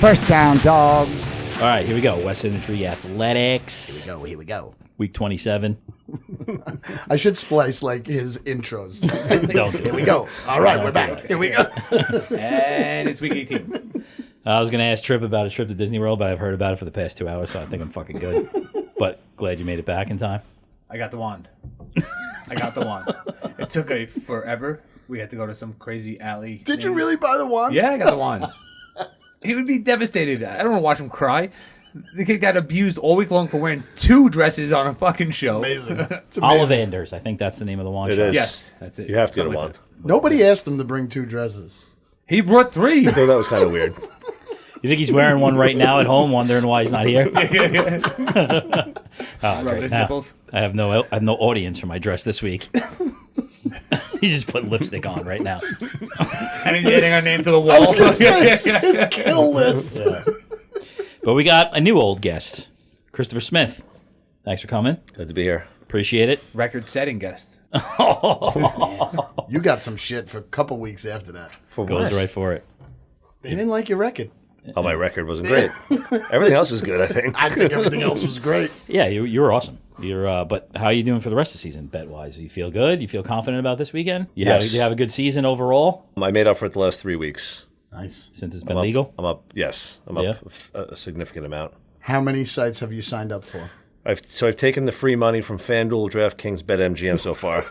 First down, dogs. All right, here we go. West Infantry Athletics. Here we go. Week 27. I should splice like his intros. Don't do it. Here we go. All right, we're back. Here we go. And it's week 18. I was going to ask Trip about a trip to Disney World, but I've heard about it for the past 2 hours, so I think I'm fucking good. But glad you made it back in time. I got the wand. It took forever. We had to go to some crazy alley. Did you really buy the wand? Yeah, I got the wand. He would be devastated. I don't want to watch him cry. The kid got abused all week long for wearing 2 dresses on a fucking show. Amazing. It's amazing. Ollivanders, I think that's the name of the wand It shop. is. Yes, that's it. You have to get a Something wand. like Nobody asked him to bring 2 dresses. that. He brought 3. I thought that was kind of weird. You think he's wearing one right now at home, wondering why he's not here? Rubbing his nipples. I have no audience for my dress this week. He's just putting lipstick on right now. And he's adding our name to the wall. I was going to say, it's his kill list. Yeah. But we got a new old guest, Christopher Smith. Thanks for coming. Good to be here. Appreciate it. Record-setting guest. You got some shit for a couple weeks after that. For Goes what? right for it. They didn't like your record. Oh, my record wasn't great. Everything else was good, I think. I think everything else was great. Yeah, you were awesome. But how are you doing for the rest of the season, bet-wise? You feel good? You feel confident about this weekend? Yes. You have a good season overall I made up for it the last 3 weeks. Nice. since it's been legal? I'm up. Yes, I'm Yeah. up a significant amount. How many sites have you signed up for? I've taken the free money from FanDuel, DraftKings, BetMGM so far.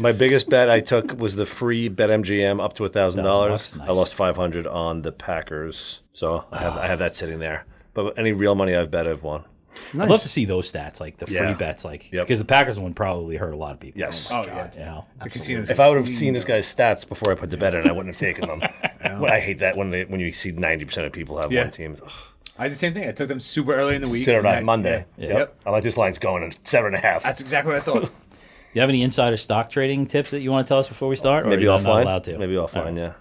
My biggest bet I took was the free BetMGM up to $1,000. Nice. I lost $500 on the Packers, so I have that sitting there. But any real money I've bet, I've won. Nice. I'd love to see those stats, like the free Yeah. bets, Yep. because the Packers one probably hurt a lot of people. Yes. Oh, yeah. You know, The casinos. If I would have seen this guy's stats before I put the bet in, I wouldn't have taken them. I hate that when you see 90% of people have Yeah. one team. Ugh. I did the same thing. I took them super early in the week. Sit and on that- Monday. Yeah. Yep. I'm like, this line's going in 7.5. That's exactly what I thought. you have any insider stock trading tips that you want to tell us before we start? Or Maybe you're not offline. allowed to? Maybe offline. All right. Yeah.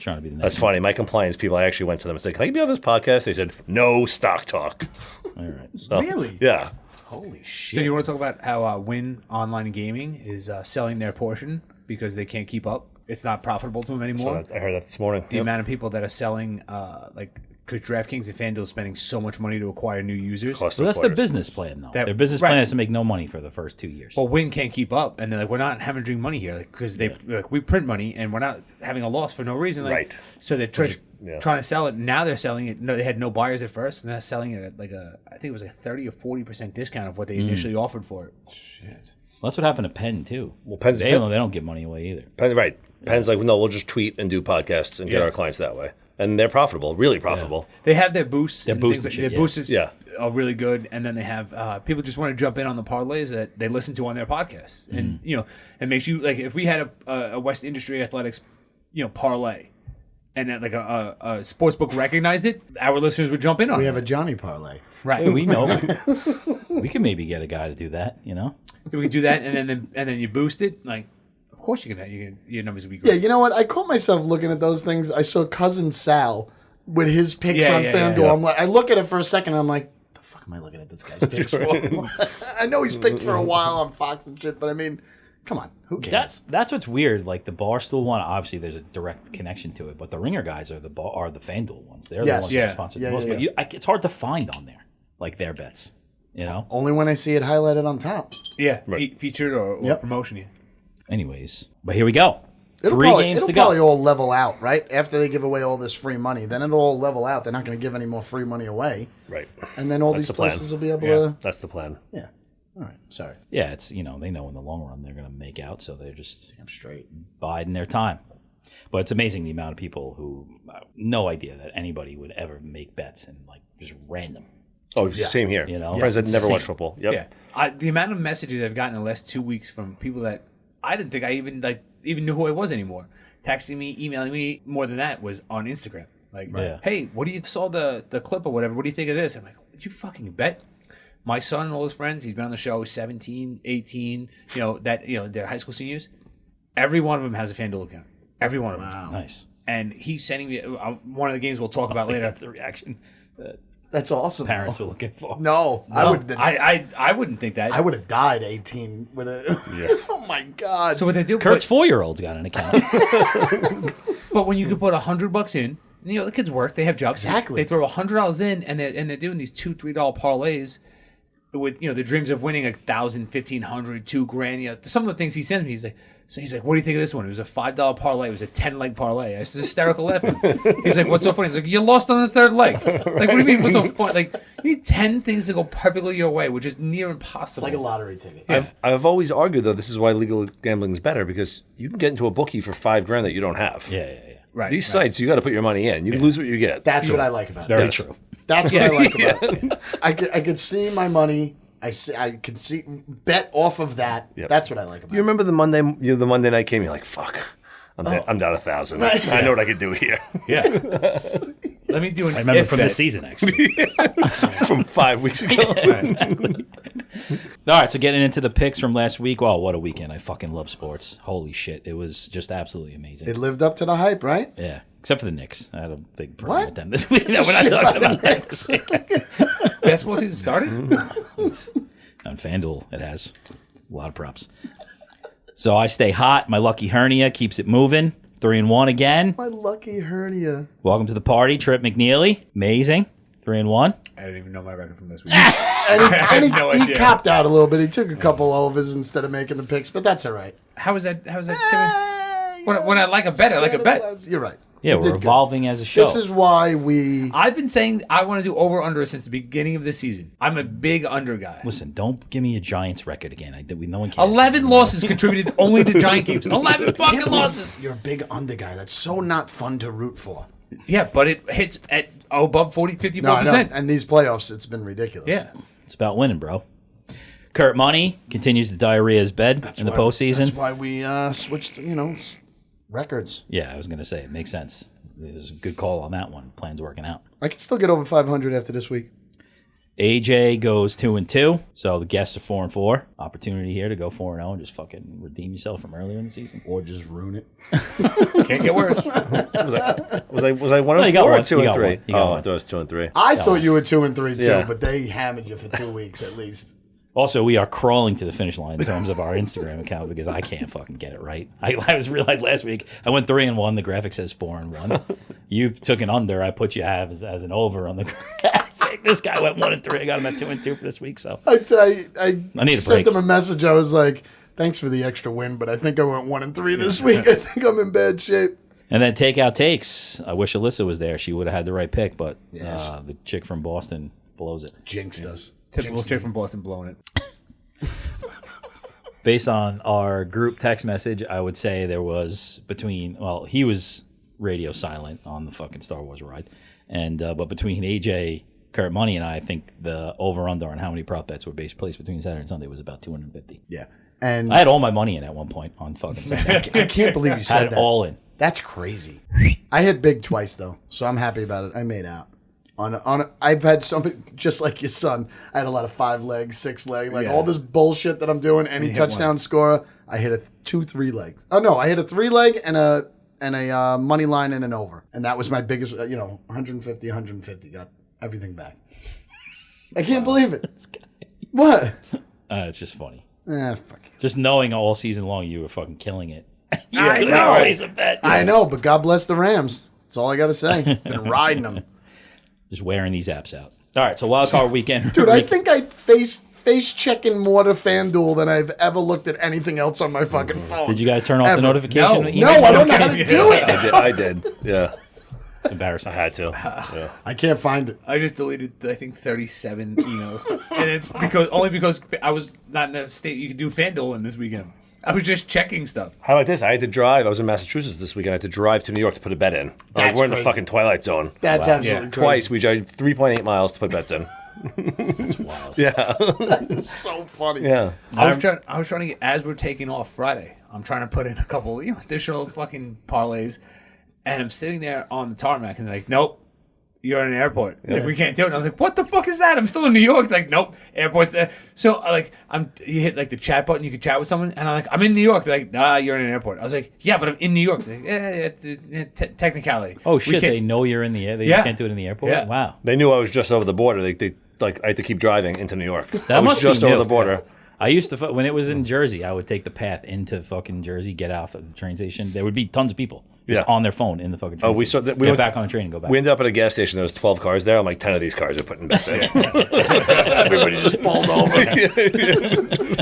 Trying to be the next That's funny. My compliance people, I actually went to them and said, "Can I be on this podcast?" They said, "No stock talk." one. All right. So, Really? Yeah. Holy So shit. you want to talk about how Win Online Gaming is selling their portion because they can't keep up? It's not profitable to them anymore. So I heard that this morning. The amount of people that are selling, because DraftKings and FanDuel is spending so much money to acquire new users. Cost Well, of that's their quarters. business plan, though. That- Their business right. plan is to make no money for the first 2 years. Well, Win can't keep up, and they're like, we're not hemorrhaging money here, because we print money and we're not having a loss for no reason. Like, Right. So they're Yeah. trying to sell it. Now they're selling it. No, they had no buyers at first, and they're selling it at I think it was a 30 or 40% discount of what they initially offered for it. Well, that's what happened to Penn, too. Well, Penn's They don't give money away either. right. Penn's like, no, we'll just tweet and do podcasts and get our clients that way, and they're profitable, really profitable. They have their boosts. Their and boosts things and like, shit, their boosts Yeah. are really good, and then they have people just want to jump in on the parlays that they listen to on their podcasts, and it makes you like if we had a West Industry Athletics, parlay, and that, like a sports book recognized it, our listeners would jump in on We it. have a Johnny parlay. Right. Hey, we know. We can maybe get a guy to do that, We can do that, and then you boost it. Like, of course your numbers would be Yeah, great. you know what? I caught myself looking at those things. I saw Cousin Sal with his picks Yeah, on yeah, FanDuel. yeah. I'm like, I look at it for a second, and I'm like, the fuck am I looking at this guy's picks for? I know he's picked for a while on Fox and shit, but I mean, come on, who cares? That's what's weird. Like the Barstool one, obviously there's a direct connection to it, but the Ringer guys are the FanDuel ones. They're Yes. the ones Yeah. that sponsor Yeah, the most. yeah, But it's hard to find on there, like their bets. Only when I see it highlighted on top. Yeah, Right. featured or Yep. promotion. Yeah. Anyways, but here we go. It'll 3 probably, games it'll to probably go. all level out, right? After they give away all this free money, then it'll all level out. They're not going to give any more free money away. Right. And then all That's these the plan. places will be able to... That's the plan. Yeah. All right. Sorry. Yeah, it's they know in the long run they're going to make out, so they're just I'm straight. biding their time. But it's amazing the amount of people who no idea that anybody would ever make bets and like just random. Oh, same here. Friends that never Same. watch football. Yep. Yeah, the amount of messages I've gotten in the last 2 weeks from people that I didn't think I even knew who I was anymore, texting me, emailing me. More than that was on Instagram. Like, Yeah. hey, what do you saw the clip or whatever? What do you think of this? I'm like, did you fucking bet? My son and all his friends, he's been on the show, 17, 18. They're high school seniors. Every one of them has a FanDuel account. Every one of them. Wow. Nice. And he's sending me one of the games we'll talk about later. That's the reaction that That's awesome. parents were looking for. No, I would. I wouldn't think that. I would have died 18 with a. Oh my god! So what they do? Kurt's 4-year-old's got an account. But when you could put $100 in, You know, the kids work. They have jobs. Exactly. They throw $100 in, and they're doing these $2-3 parlays with, you know, the dreams of winning $1,000, $1,500, $2,000. You know, some of the things he sends me, he's like, what do you think of this one? It was a $5 parlay. It was a 10-leg parlay. I was hysterical laughing. He's like, what's so funny? He's like, you lost on the third leg. Like, what do you mean? What's so funny? Like, you need 10 things to go perfectly your way, which is near impossible. It's like a lottery ticket. Yeah. I've always argued though this is why legal gambling is better because you can get into a bookie for $5,000 that you don't have. Yeah. Right. These sites you got to put your money in. You lose what you get. That's what I like about it. Very true. That's what I like about it. I could see my money. I could see bet off of that. Yep. That's what I like about You it. remember the Monday night game? You're like, fuck, I'm down 1,000. I know what I could do here. Yeah. Let me do an I remember if from bet. this season, actually. From 5 weeks ago. Exactly. All right, so getting into the picks from last week. Wow, what a weekend. I fucking love sports. Holy shit. It was just absolutely amazing. It lived up to the hype, right? Yeah, except for the Knicks. I had a big problem What? with them this week. No, we're not talking about Knicks. that. Basketball season started? On FanDuel, it has a lot of props. So I stay hot. My lucky hernia keeps it moving. 3-1 again. My lucky hernia. Welcome to the party, Trip McNeely. Amazing. 3-1. I didn't even know my record from this week. And no he idea. copped out a little bit. He took a couple overs instead of making the picks, but that's all right. How is that? When I like a bet, I like a bet. You're right. Yeah, You we're did good. evolving as a show. This is why we. I've been saying I want to do over-under since the beginning of this season. I'm a big under guy. Listen, don't give me a Giants record again. No one cares. 11 losses contributed only to Giant games. 11 fucking losses. You're a big under guy. That's so not fun to root for. Yeah, but it hits at above 54%. No, I know. And these playoffs, it's been ridiculous. Yeah. It's about winning, bro. Kurt Money continues to diarrhea his bed in the postseason. That's why we switched, records. Yeah, I was going to say, it makes sense. It was a good call on that one. Plan's working out. I can still get over 500 after this week. AJ goes 2-2, so the guests are 4-4. Opportunity here to go 4-0 and just fucking redeem yourself from earlier in the season. Or just ruin it. Can't get worse. Was I 1 you and got 4 or one. 2 You and got 3? one. You got Oh, one. I thought it was 2 and 3. I thought you were 2 and 3 too, Yeah. but they hammered you for 2 weeks at least. Also, we are crawling to the finish line in terms of our Instagram account because I can't fucking get it right. I realized last week I went 3-1. The graphic says 4-1. You took an under. I put you as an over on the graphic. This guy went 1-3. I got him at 2-2 for this week. So I need a sent break. him a message. I was like, "Thanks for the extra win, but I think I went 1 and 3 this week. I think I'm in bad shape." And then takeout takes. I wish Alyssa was there. She would have had the right pick, but Yeah. the chick from Boston blows it. Jinxed us. Typical chick from Boston blowing it. Based on our group text message, I would say there was he was radio silent on the fucking Star Wars ride, and but between AJ, Kurt Money, and I think the over/under on how many prop bets were placed between Saturday and Sunday was about 250. Yeah, and I had all my money in at one point on fucking Sunday. I can't believe you Had said it that. all in. That's crazy. I hit big twice though, so I'm happy about it. I made out. I've had some just like your son. I had a lot of 5 leg, 6 leg, all this bullshit that I'm doing. Any touchdown scorer, I hit a 2-3 legs. Oh no, I hit a 3 leg and a money line and an over, and that was my biggest. 150. Got everything back. I can't believe it. What? It's just funny. Fuck. Just knowing all season long you were fucking killing it. I know. Raise a bet. I know, but God bless the Rams. That's all I got to say. Been riding them. Just wearing these apps out. All right, so wild card weekend. Dude, I think I face checking more to FanDuel than I've ever looked at anything else on my fucking phone. Did you guys turn off Ever. the notification? No. No, I don't know how to do it. I did. Yeah. It's embarrassing. I had to. Yeah. I can't find it. I just deleted, I think, 37 emails. And it's because I was not in a state you could do FanDuel in this weekend. I was just checking stuff. How about this? I had to drive. I was in Massachusetts this weekend. I had to drive to New York to put a bet in. That's we're in the crazy. fucking Twilight Zone. That's absolutely Twice we drove 3.8 miles to put bets in. That's wild. Yeah. crazy. So funny. Yeah. I was trying to get, as we're taking off Friday, I'm trying to put in a couple additional fucking parlays, and I'm sitting there on the tarmac, and they're like, nope, you're in an airport. Like, we can't do it. And I was like, what the fuck is that? I'm still in New York. Like, nope, airport's there. So you hit like the chat button, you can chat with someone, and I'm like, I'm in New York. They're like, nah, you're in an airport. I was like, yeah, but I'm in New York. They're like, technicality. Oh We shit! can't- They know you're in the air. They Yeah. can't do it in the airport. Yeah. Wow. They knew I was just over the border. They I had to keep driving into New York. I was must be just over new. the border. I used to when it was in Jersey, I would take the path into fucking Jersey, get off at the train station. There would be tons of people just on their phone in the fucking train. Oh, we station. saw that. Get back on the train and go back. We ended up at a gas station. There was 12 cars there. I'm like, 10 of these cars are putting bets in. Everybody just pulled over.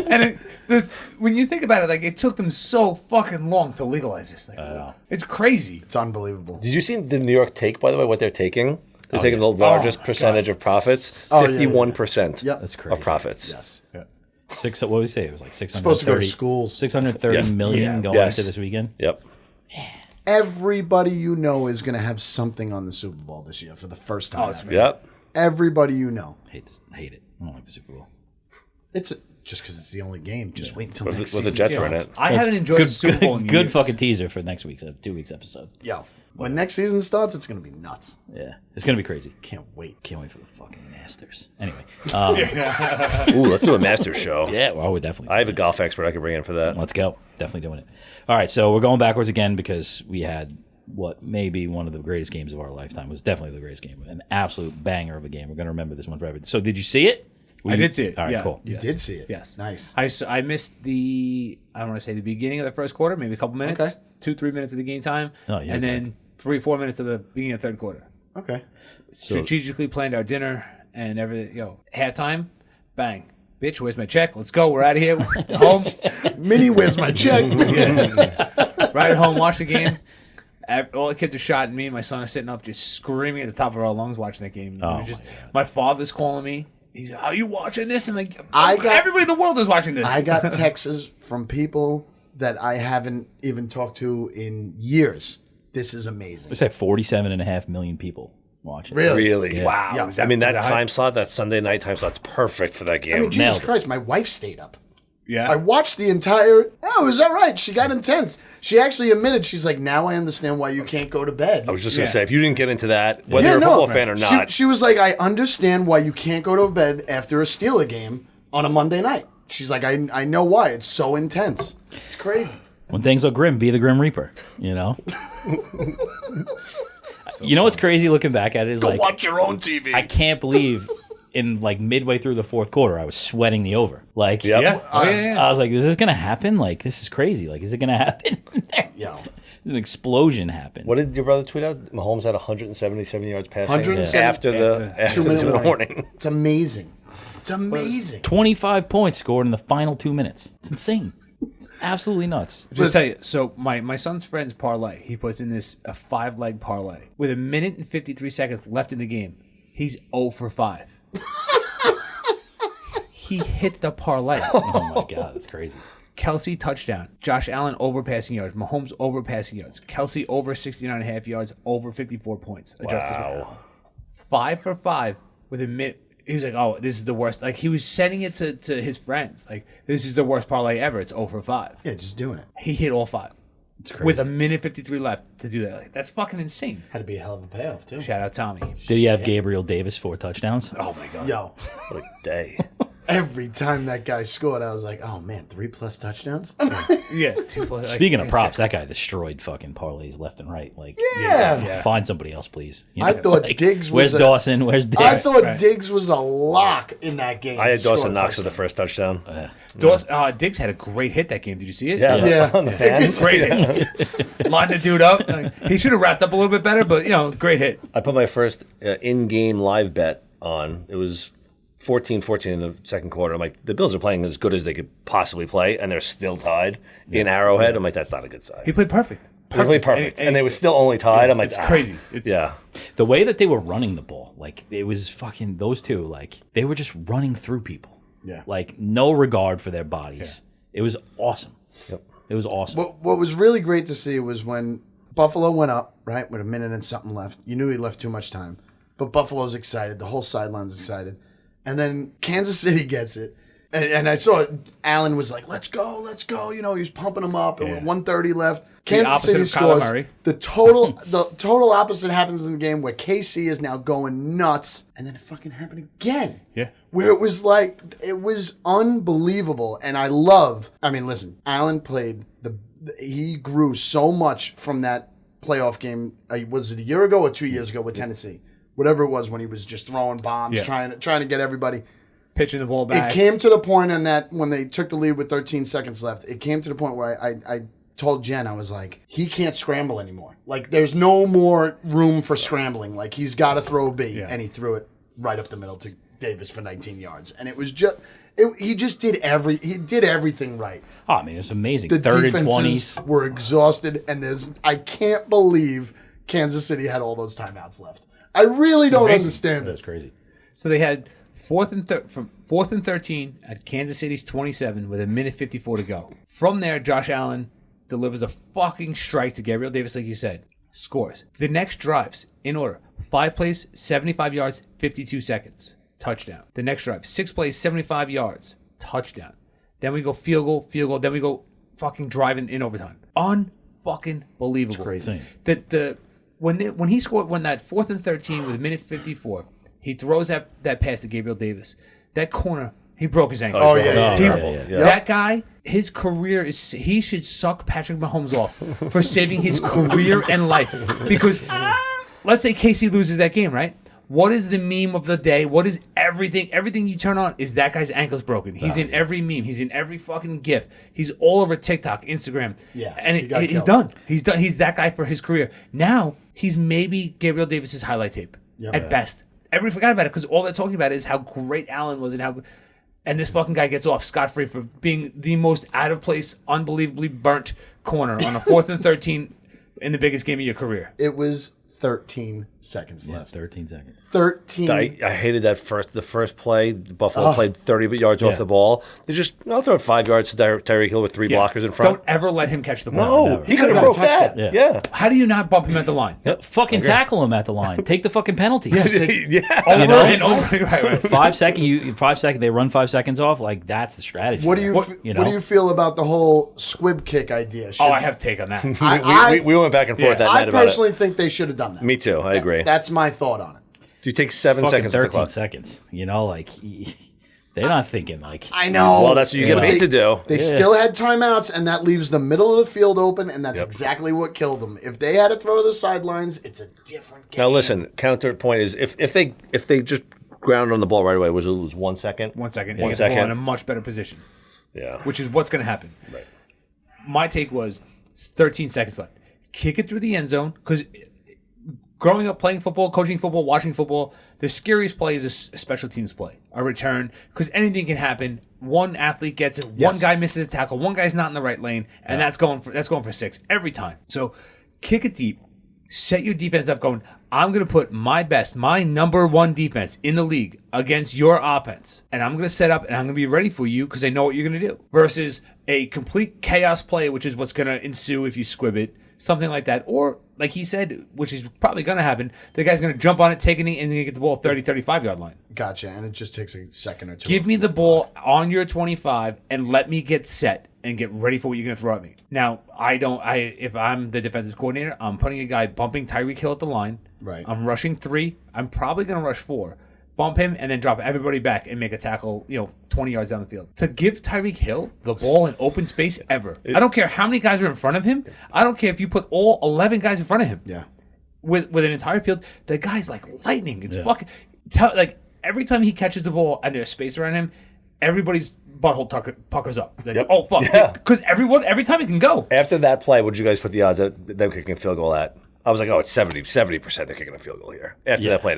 And when you think about it, like it took them so fucking long to legalize this thing. It's crazy. It's unbelievable. Did you see the New York take, by the way, what they're taking? They're taking the largest percentage of profits, 51% That's crazy. of profits. Yes. What did we say? It was like 630. Supposed to go to schools. 630 million going into this weekend. Yep. Everybody you know is going to have something on the Super Bowl this year for the first time. Yep. Everybody you know. Hate it. I don't like the Super Bowl. It's just because it's the only game. Just wait until With next the season Jets are in starts. it. I haven't enjoyed the Super Bowl in Good years. fucking teaser for next week's 2 weeks episode. Yo, when next season starts, it's going to be nuts. Yeah, it's gonna be crazy. Can't wait. Can't wait for the fucking Masters. Anyway, Ooh, let's do a Masters show. yeah, well, we definitely. I have a golf expert I could bring in for that. Let's go. Definitely doing it. All right, so we're going backwards again because we had what may be one of the greatest games of our lifetime. It was definitely the greatest game, an absolute banger of a game. We're gonna remember this one forever. So, did you see it? I did see it. All right, yeah. cool. You did see it. Yes. Nice. I missed I don't want to say the beginning of the first quarter, maybe a couple minutes, Okay. 2-3 minutes of the game time, Oh, you're and then 3-4 minutes of the beginning of the third quarter. Okay. Strategically planned our dinner and everything. Halftime, bang. Bitch, where's my check? Let's go. We're out of here. Home. Minnie, where's my check? Right at home, watch the game. All the kids are shot, and me and my son are sitting up just screaming at the top of our lungs watching that game. Oh, my father's calling me. He's like, are you watching this? I'm like, got- everybody in the world is watching this. I got texts from people that I haven't even talked to in years. This is amazing. We said 47.5 million people watching. Really? Yeah. Wow. Yeah. Is I mean, that was time slot, that Sunday night time slot's perfect for that game. I mean, Jesus Nailed it. Christ, my wife stayed up. Yeah. I watched the entire. Oh, is that right? She got intense. She actually admitted, she's like, now I understand why you can't go to bed. I was just going to say, if you didn't get into that, whether you're a no. football fan or not, She was like, I understand why you can't go to bed after a Steeler game on a Monday night. She's like, I know why. It's so intense. It's crazy. When things look grim, be the Grim Reaper. You know. You know what's crazy looking back at it is Go like watch your own TV. I can't believe in like midway through the fourth quarter I was sweating the over. Like Yep. Yeah. Oh, yeah. I was like, is this gonna happen? Like this is crazy. Like is it gonna happen? Yo. An explosion happened. what did your brother tweet out? Mahomes had 177 yards passing 170 after the 2-minute 2-minute warning. It's amazing. It's amazing. 25 points scored in the final 2 minutes. It's insane. It's absolutely nuts. Just tell you, so my son's friend's parlay, he puts in this a 5-leg parlay with 1 minute and 53 seconds left in the game. He's 0 for 5. He hit the parlay. Oh my god, that's crazy. Kelsey touchdown. Josh Allen over passing yards. Mahomes over passing yards. Kelsey over 69.5 yards. Over 54 points. Wow. 5 for 5 with a minute. He was like, oh, this is the worst. Like, he was sending it to his friends. Like, this is the worst parlay ever. It's 0 for 5. Yeah, just doing it. He hit all 5. It's crazy. With 1 minute 53 left to do that. Like, that's fucking insane. Had to be a hell of a payoff, too. Shout out Tommy. Did he have Gabriel Davis 4 touchdowns? Oh, my God. Yo. What a day. Every time that guy scored, I was like, oh, man, 3+ touchdowns? Yeah. 2+. Like, Speaking of props, that guy destroyed fucking parlays left and right. Like, Yeah. find somebody else, please. You I know, thought like, Diggs was Where's a- Dawson? Where's Diggs? I thought Right. Diggs was a lock in that game. I had to score Dawson a Knox for the touchdown. first touchdown. Diggs had a great hit that game. Did you see it? Yeah, Yeah. on the fan. Great hit. Lined the dude up. He should have wrapped up a little bit better, but, great hit. I put my first in-game live bet on. It was 14-14 in the second quarter. I'm like, the Bills are playing as good as they could possibly play, and they're still tied in Arrowhead. I'm like, that's not a good sign. He played perfect. They played perfect, and they were still only tied. I'm like, It's crazy. It's, Yeah. The way that they were running the ball, like it was fucking those two, like they were just running through people. Yeah. Like no regard for their bodies. It was awesome. Yep. It was awesome. What was really great to see was when Buffalo went up, right, with 1 minute and something left. You knew he left too much time. But Buffalo's excited. The whole sideline's excited. And then Kansas City gets it. And I saw Allen was like, let's go. He was pumping him up. And with 1:30 left, Kansas opposite City of Kyler scores. Murray. The total opposite happens in the game where KC is now going nuts. And then it fucking happened again. Yeah. Where it was unbelievable. And listen, Allen played he grew so much from that playoff game. Was it a year ago or 2 years ago with Tennessee? Whatever it was when he was just throwing bombs, trying to get everybody. Pitching the ball back. It came to the point in that when they took the lead with 13 seconds left, it came to the point where I told Jen, I was like, he can't scramble anymore. Like, there's no more room for scrambling. Like, he's got to throw a B, and he threw it right up the middle to Davis for 19 yards, and it was just. He just did everything right. Oh, I mean, it's amazing. The Third and defenses 20s. were exhausted, and I can't believe Kansas City had all those timeouts left. I really don't understand That's it. crazy. So So they had fourth and 13 at Kansas City's 27 with 1:54 to go. From there, Josh Allen delivers a fucking strike to Gabriel Davis, like you said. Scores. The next drives, in order. 5 plays, 75 yards, 52 seconds. Touchdown. The next drive, 6 plays, 75 yards. Touchdown. Then we go field goal. Then we go fucking driving in overtime. Unfucking believable. It's crazy. When he scored, when that 4th and 13 with 1:54, he throws that pass to Gabriel Davis. That corner, he broke his ankle. Oh, yeah. That guy, his career he should suck Patrick Mahomes off for saving his career and life. Because let's say KC loses that game, right? What is the meme of the day? What is everything? Everything you turn on is that guy's ankle's broken. He's in every meme. He's in every fucking GIF. He's all over TikTok, Instagram. Yeah, and he he's done. He's done. He's that guy for his career. Now he's maybe Gabriel Davis's highlight tape at best. Everybody forgot about it because all they're talking about is how great Allen was and this fucking guy gets off scot-free for being the most out of place, unbelievably burnt corner on a 4th and 13 in the biggest game of your career. It was 13 seconds left. 13 seconds. 13. I hated the first play. Buffalo played 30 yards off the ball. I'll throw it 5 yards to Tyreek Hill with 3 blockers in front. Don't ever let him catch the ball. No, he could have broke that. Yeah. How do you not bump him at the line? Fucking tackle him at the line. Take the fucking penalty. Over You know? and over. Right. 5 second. 5 second. They run 5 seconds off. Like that's the strategy. What do you feel about the whole squib kick idea? I have a take on that. We went back and forth that night about it. I personally think they should have done that. Me too. I agree. That's my thought on it. Do you take 7 Fucking seconds? 13 seconds. You know, like they're not thinking like. I know. Well, that's what you get paid to do. They still had timeouts, and that leaves the middle of the field open, and that's exactly what killed them. If they had to throw to the sidelines, it's a different game. Now listen, counterpoint is if they just ground on the ball right away, was it lose 1 second? 1 second. One You get the ball second. in a much better position. Yeah. Which is what's going to happen. Right. My take was 13 seconds left. Kick it through the end zone because growing up playing football, coaching football, watching football, the scariest play is a special teams play, a return, because anything can happen. One athlete gets it, one guy misses a tackle, one guy's not in the right lane, and that's going for 6 every time. So kick it deep, set your defense up going, I'm going to put my number 1 defense in the league against your offense, and I'm going to set up and I'm going to be ready for you because I know what you're going to do, versus a complete chaos play, which is what's going to ensue if you squib it, something like that. Or, like he said, which is probably going to happen, the guy's going to jump on it, take it, and then get the ball 30, 35-yard line. Gotcha, and it just takes a second or two. Give me the ball on your 25 and let me get set and get ready for what you're going to throw at me. Now, if I'm the defensive coordinator, I'm putting a guy bumping Tyreek Hill at the line. Right. I'm rushing 3. I'm probably going to rush 4. Bump him and then drop everybody back and make a tackle, 20 yards down the field. To give Tyreek Hill the ball in open space ever. I don't care how many guys are in front of him. I don't care if you put all 11 guys in front of him. Yeah. With an entire field, the guy's like lightning. It's fucking like every time he catches the ball and there's space around him, everybody's butthole puckers up. Like, oh fuck, because every time he can go. After that play, what did you guys put the odds at them kicking a field goal at? I was like, it's 70% they're kicking a field goal here. After that play,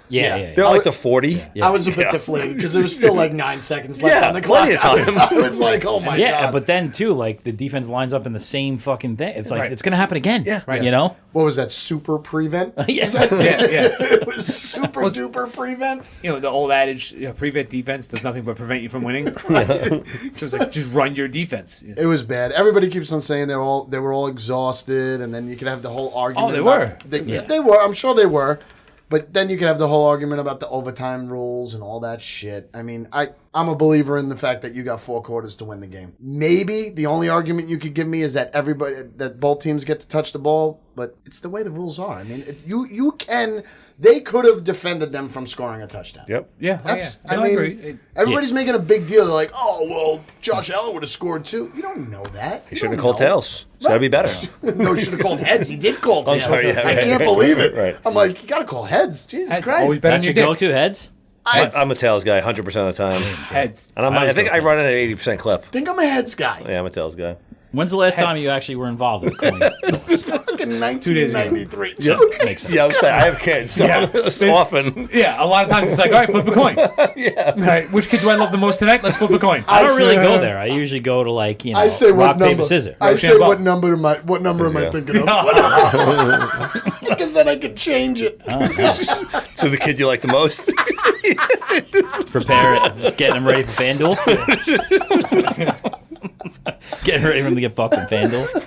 Yeah. they're like the 40. I was a bit deflated because there was still like 9 seconds left on the clock. Plenty of time. I was like, oh my god. Yeah, but then too, like the defense lines up in the same fucking thing. It's like it's gonna happen again. Yeah, right. You know? What was that? Super prevent? Yeah. It was super duper prevent. The old adage, prevent defense does nothing but prevent you from winning. Just run your defense. It was bad. Everybody keeps on saying they were all exhausted, and then you could have the whole argument. Oh, they were. They were. I'm sure they were. But then you could have the whole argument about the overtime rules and all that shit. I mean, I'm a believer in the fact that you got 4 quarters to win the game. Maybe the only argument you could give me is that that both teams get to touch the ball, but it's the way the rules are. I mean, they could have defended them from scoring a touchdown. Yep. Yeah. I mean, everybody's making a big deal. They're like, oh, well, Josh Allen would have scored 2. You don't know that. He shouldn't have called tails. So that'd be better. No, he should have called heads. He did call tails. sorry, yeah, I right. can't believe it. Right. I'm like, you got to call heads. Jesus Heads, Christ. always better That's than your your dick. go-to heads. I'm a tails guy 100% of the time. Heads. And I think I run it at 80% clip. I think I'm a heads guy. Yeah, I'm a tails guy. When's the last time you actually were involved in coin toss? Fucking 1993. 1993. Yeah, I'm saying I have kids, so often. Yeah, a lot of times it's like, all right, flip a coin. Yeah. All right, which kid do I love the most tonight? Let's flip a coin. I don't really go there. I usually go to like, you know, I say rock, what paper, number. scissors. I say Rochambeau. what number am I thinking of? Because then I can change it. So the kid you like the most? Prepare it. Just getting them ready for FanDuel. Getting ready for them to get bucked in FanDuel.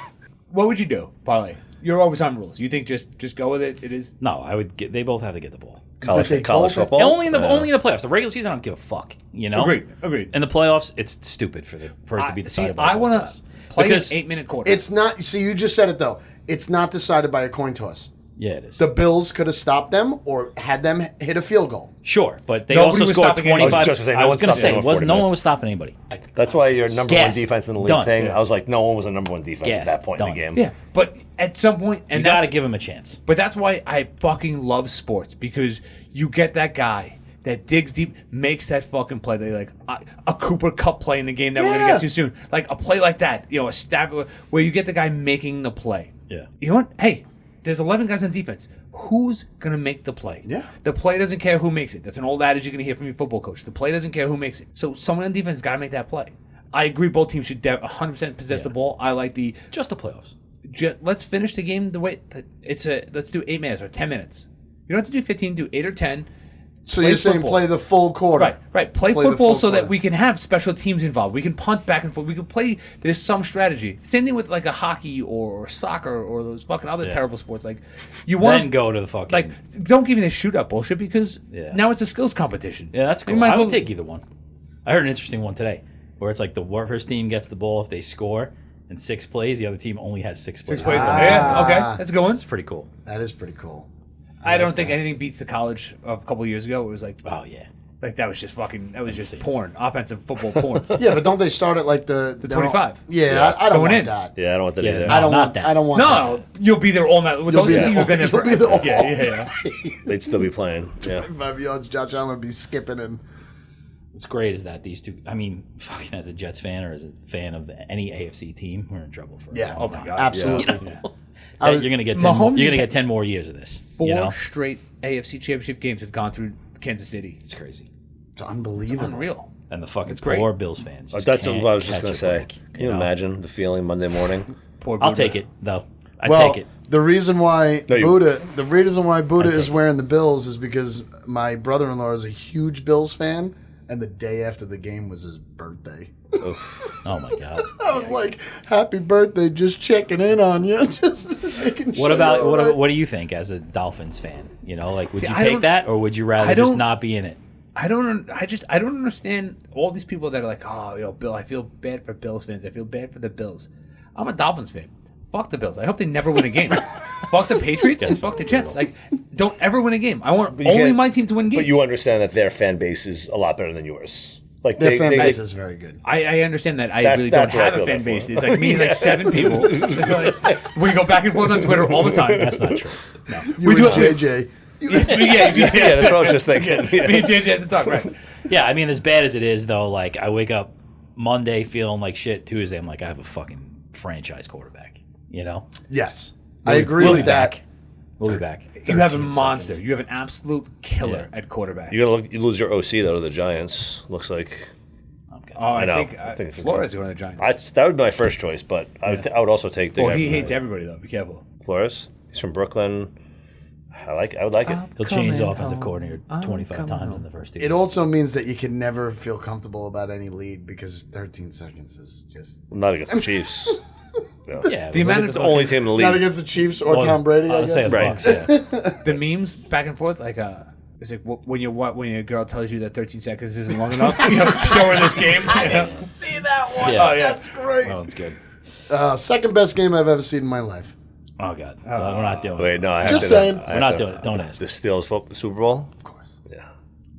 What would you do, parlay? Your overtime rules. You think just go with it? It is. No, I would get. They both have to get the ball. College they college both- football? Only in the playoffs. The regular season, I don't give a fuck. You know. Agreed. In the playoffs, it's stupid for it to be decided. by I want coin toss. to play Because- an 8-minute quarter. It's not. See, you just said it though. It's not decided by a coin toss. Yeah, it is. The Bills could have stopped them or had them hit a field goal. Sure, but they Nobody also was scored stopping anyone. 25. I was just gonna say, I no was one going to stopped say, anyone 40 no one minutes. was stopping anybody. That's why you're number one Gassed. defense in the league Done. thing. Yeah. I was like, no one was a number one defense at that Gassed. point in the Done. game. yeah, but at some point, You and got to that's, give them a chance. but that's why I fucking love sports, because you get that guy that digs deep, makes that fucking play. They like a Cooper Cup play in the game that we're gonna Yeah. get to soon, like a play like that. You know, a stab where you get the guy making the play. Yeah. You know what? Hey, there's 11 guys on defense. Who's going to make the play? Yeah. The play doesn't care who makes it. That's an old adage you're going to hear from your football coach. The play doesn't care who makes it. So someone on defense got to make that play. I agree both teams should 100% possess the ball. I like the Just the playoffs. let's finish the game the way let's do 8 minutes or 10 minutes. You don't have to do 15, do 8 or 10. So Play you're saying football. play the full quarter. Right. Play the football full so that quarter. we can have special teams involved. We can punt back and forth. We can play. There's some strategy. Same thing with like a hockey or soccer or those fucking other terrible sports. Like you want Then go to the fucking. like don't give me this shootout bullshit because Yeah. now it's a skills competition. Yeah, that's You cool. might as I would well- take either one. I heard an interesting one today where it's like the first team gets the ball if they score in 6 plays. The other team only has 6 plays. 6 plays. Yeah, okay, that's a good one. It's pretty cool. That is pretty cool. I don't think anything beats the college of a couple of years ago. It was like Oh yeah. like that was just porn, offensive football porn. Yeah, but don't they start at like the 25? Yeah, I don't Going want in. that. Yeah, I don't want that Yeah, either. no. I don't Not want that. I don't want No, you'll be there all night. With those be two, there you've been there all- for you'll be there all yeah. They'd still be playing. Yeah. 5 yards. Josh Allen would be skipping and What's great is that these two. I mean, fucking as a Jets fan or as a fan of any AFC team, we're in trouble for. yeah. A long time. Absolutely. You know? You're gonna get 10 Mahomes you're is- gonna get 10 more years of this. Four You know, straight AFC Championship games have gone through Kansas City. it's crazy. It's unbelievable. Unreal. And the fucking great. poor Bills fans. just That's can't what I was just catch going a to say. break, Can you know? imagine the feeling Monday morning? Poor I'll Buddha. take it though. I Well, take it. the reason why No, you- Buddha take is it. wearing the Bills is because my brother-in-law is a huge Bills fan, and the day after the game was his birthday. Oh my god. I was like, "Happy birthday! Just checking in on you, just making sure." What about you're all right." what do you think as a Dolphins fan? You know, like would See, you I take don't- that or would you rather I just don't- not be in it? I don't understand all these people that are like, oh, yo, Bill, I feel bad for Bills fans. I feel bad for the Bills. I'm a Dolphins fan. Fuck the Bills. I hope they never win a game. Fuck the Patriots and fuck the Jets. Like, don't ever win a game. I want But you only can't- my team to win games. But you understand that their fan base is a lot better than yours. Like Their fan base is very good. I understand that. I That's- really don't that's what I have a feel fan that base. for. It's like me and like 7 people. We go back and forth on Twitter all the time. That's not true. No. You We and do it- JJ. yeah, Yeah, that's what I was just thinking. Me and JJ had to talk, right? Yeah, I mean, as bad as it is, though, like I wake up Monday feeling like shit. Tuesday, I'm like, I have a fucking franchise quarterback. You know, Yes, I agree we'll with be that. back. We'll be back. You have a 13 monster. seconds. You have an absolute killer at quarterback. You lose your OC though to the Giants. Looks like Okay. Oh, I know. think, I think it's Flores is going to the Giants. that would be my first choice, but I would also take the Well, guy he from hates everybody though. Be careful. Flores. He's from Brooklyn. I would like it. He'll change the offensive coordinator 25 times in the first 2 It years. also means that you can never feel comfortable about any lead because 13 seconds is just Not against the Chiefs. No. yeah, The amount It's the only team in the not league. against the Chiefs or Tom Brady. I would say guess. the Right. Bucs, yeah. The memes back and forth, like it's like when your girl tells you that 13 seconds isn't long enough, you know, show her this game. See that one? Yeah. Oh, yeah. That's great. Oh, it's good. Second best game I've ever seen in my life. Oh god, we're not doing Wait, it. no, I have Just to, saying. I We're have not to- doing it. Don't ask. The Steelers Super Bowl. Of course. Yeah.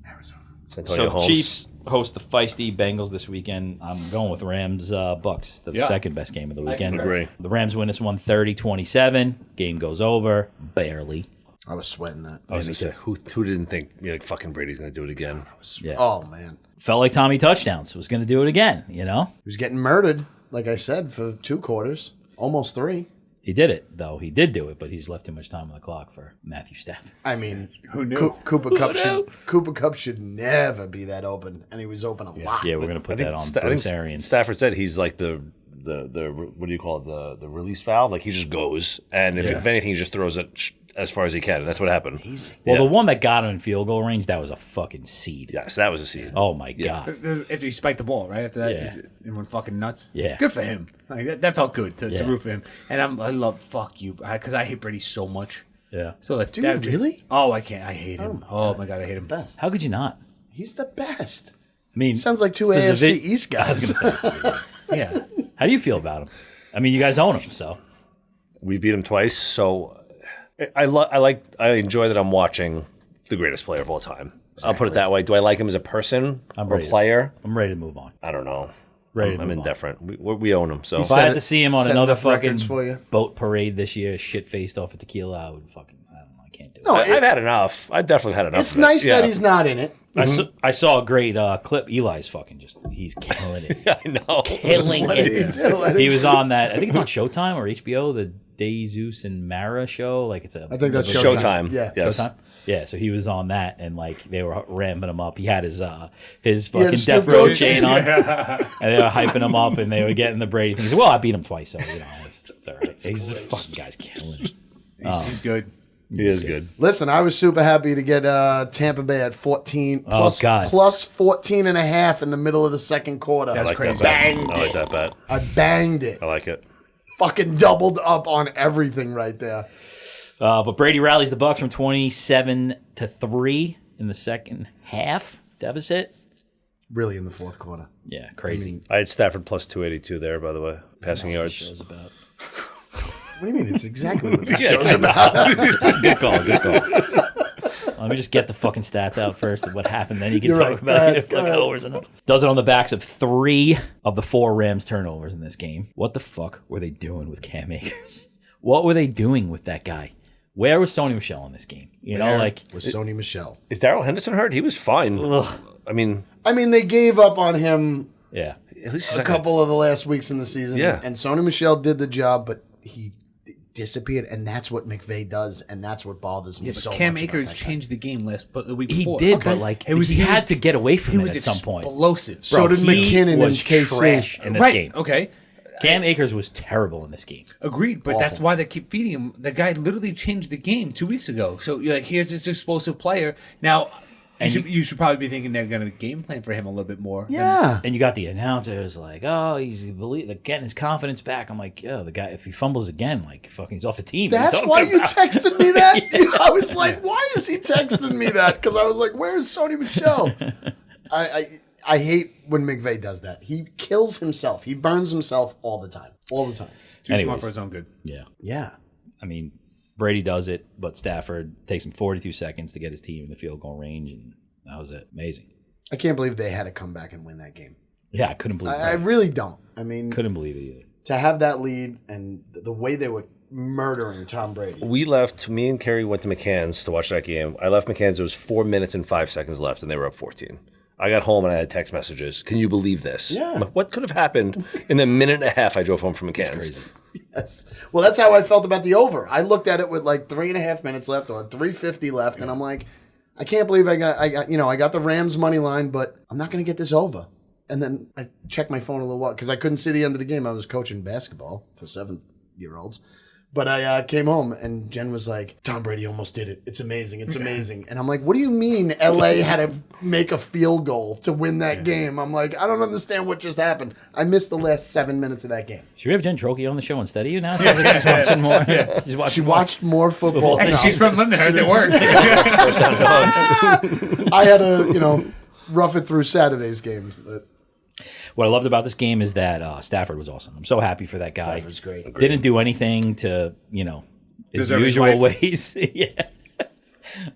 Arizona. Antonio So the Holmes. Chiefs host the feisty Bengals this weekend. I'm going with Rams Bucks, the second best game of the weekend. agree. The Rams win this one 30-27. Game goes over barely. I was sweating that. I was gonna say, who didn't think like fucking Brady's gonna do it again? Yeah. Oh man, Felt like Tommy Touchdowns was going to do it again. You know, he was getting murdered. like I said, for 2 quarters, almost 3. He did it, though. He did do it, but he's left too much time on the clock for Matthew Stafford. I mean, Who knew? Cooper Kupp should never be that open, and he was open a lot. Yeah, we're going to put that on I Bruce think Arians. Stafford said he's like the what do you call it, the release valve? Like he just goes, and if anything, he just throws it as far as he can, and that's what happened. Well, the one that got him in field goal range, that was a fucking seed. Yes, that was a seed. Oh, my God. After he spiked the ball, right? After that, Yeah. he went fucking nuts. Yeah. Good for him. Like, that felt good to Yeah. root for him. And I love, fuck you, because I hate Brady so much. Yeah. So like, Do you really? Oh, I can't. I hate him. Oh my God, I hate him. Best. How could you not? He's the best. I mean, Sounds like 2 it's the AFC East guys. I was going to say. Yeah. How do you feel about him? I mean, you guys own him, so. We beat him twice, so I enjoy that I'm watching the greatest player of all time. Exactly. I'll put it that way. Do I like him as a person or player? I'm ready to move on. I don't know. Ready to I'm move indifferent. We own him. So If I had to see him on setting another up records fucking for you. boat parade this year, shit-faced off of tequila, I would fucking, I don't know, I can't do it. No, I've had enough. I've definitely had enough. It's of it. nice Yeah. that he's not in it. I saw a great clip. Eli's fucking he's killing it. I know. Killing What did he it. do? He was on that, I think it's on Showtime or HBO, the Jesus and Mara show. Like it's a I think that's Showtime. Yeah. Yes. Showtime. Yeah, so he was on that, and like they were ramping him up. He had his fucking his death Snoop row Dogg chain on, and they were hyping him up, and they were getting the Brady thing. He said, "Well, I beat him twice, so it's all right." He's the fucking guy's killing it. He's good. He is good. Listen, I was super happy to get Tampa Bay at 14 God. plus 14 and a half in the middle of the second quarter. That's I like crazy. that bet. Banged I like it. that bet. I banged it. I like it. Fucking doubled up on everything right there. But Brady rallies the Bucks from 27-3 in the second half deficit. Really in the fourth quarter. Yeah, crazy. I had Stafford plus 282 there, by the way, passing yards. Show's about. What do you mean? It's exactly what the show's about. Good call. Let me just get the fucking stats out first of what happened. Then you can You're talk right. about it. Go ahead. Overs and does it on the backs of 3 of the 4 Rams turnovers in this game. What the fuck were they doing with Cam Akers? What were they doing with that guy? Where was Sony Michel in this game? You know, like with Sony Michel. Is Darrell Henderson hurt? He was fine. I mean, they gave up on him yeah. at least he's a like couple of the last weeks in the season. Yeah. And Sony Michel did the job, but he disappeared, and that's what McVay does, and that's what bothers me so Cam much. Akers about that guy. changed the game the week He before. did, but like he had to get away from He it was at some point. explosive. So did He McKinnon was and KC. trash in this Right. game. Okay. Cam Akers was terrible in this game. Agreed, but that's why they keep feeding him. The guy literally changed the game 2 weeks ago. So you're like, here's this explosive player. Now, you should probably be thinking they're going to game plan for him a little bit more. Yeah. And you got the announcers like, "Oh, he's getting his confidence back." I'm like, "Yeah, the guy, if he fumbles again, like fucking, he's off the team." That's What are why talking you about? texted me that? I was like, why is he texting me that? Because I was like, where is Sony Michel? I hate when McVay does that. He kills himself. He burns himself all the time. All the time. Too smart for his own good. Yeah. Yeah. I mean, Brady does it, but Stafford takes him 42 seconds to get his team in the field goal range, and that was it. Amazing. I can't believe they had to come back and win that game. Yeah, I couldn't believe it. I really don't. I mean, couldn't believe it either. to have that lead and the way they were murdering Tom Brady. We left, me and Kerry went to McCann's to watch that game. I left McCann's, there was 4 minutes and 5 seconds left, and they were up 14. I got home and I had text messages. Can you believe this? Yeah. I'm like, what could have happened in the minute and a half I drove home from McCann's? Yes. Well, that's how I felt about the over. I looked at it with like 3.5 minutes left or 3:50 left, and I'm like, I can't believe I got the Rams money line, but I'm not going to get this over. And then I checked my phone a little while because I couldn't see the end of the game. I was coaching basketball for 7-year-olds. But I came home, and Jen was like, Tom Brady almost did it. It's amazing. It's amazing. And I'm like, what do you mean LA had to make a field goal to win that game? I'm like, I don't understand what just happened. I missed the last 7 minutes of that game. Should we have Jen Trokey on the show instead of you now? Sounds like she's watching more. She watched more football. And No. she's from Londonhurst. It works. First down dogs. I had to, rough it through Saturday's games. But What I loved about this game is that Stafford was awesome. I'm so happy for that guy. Stafford's great. Didn't do anything to, his Deserve his usual wife. ways. Yeah.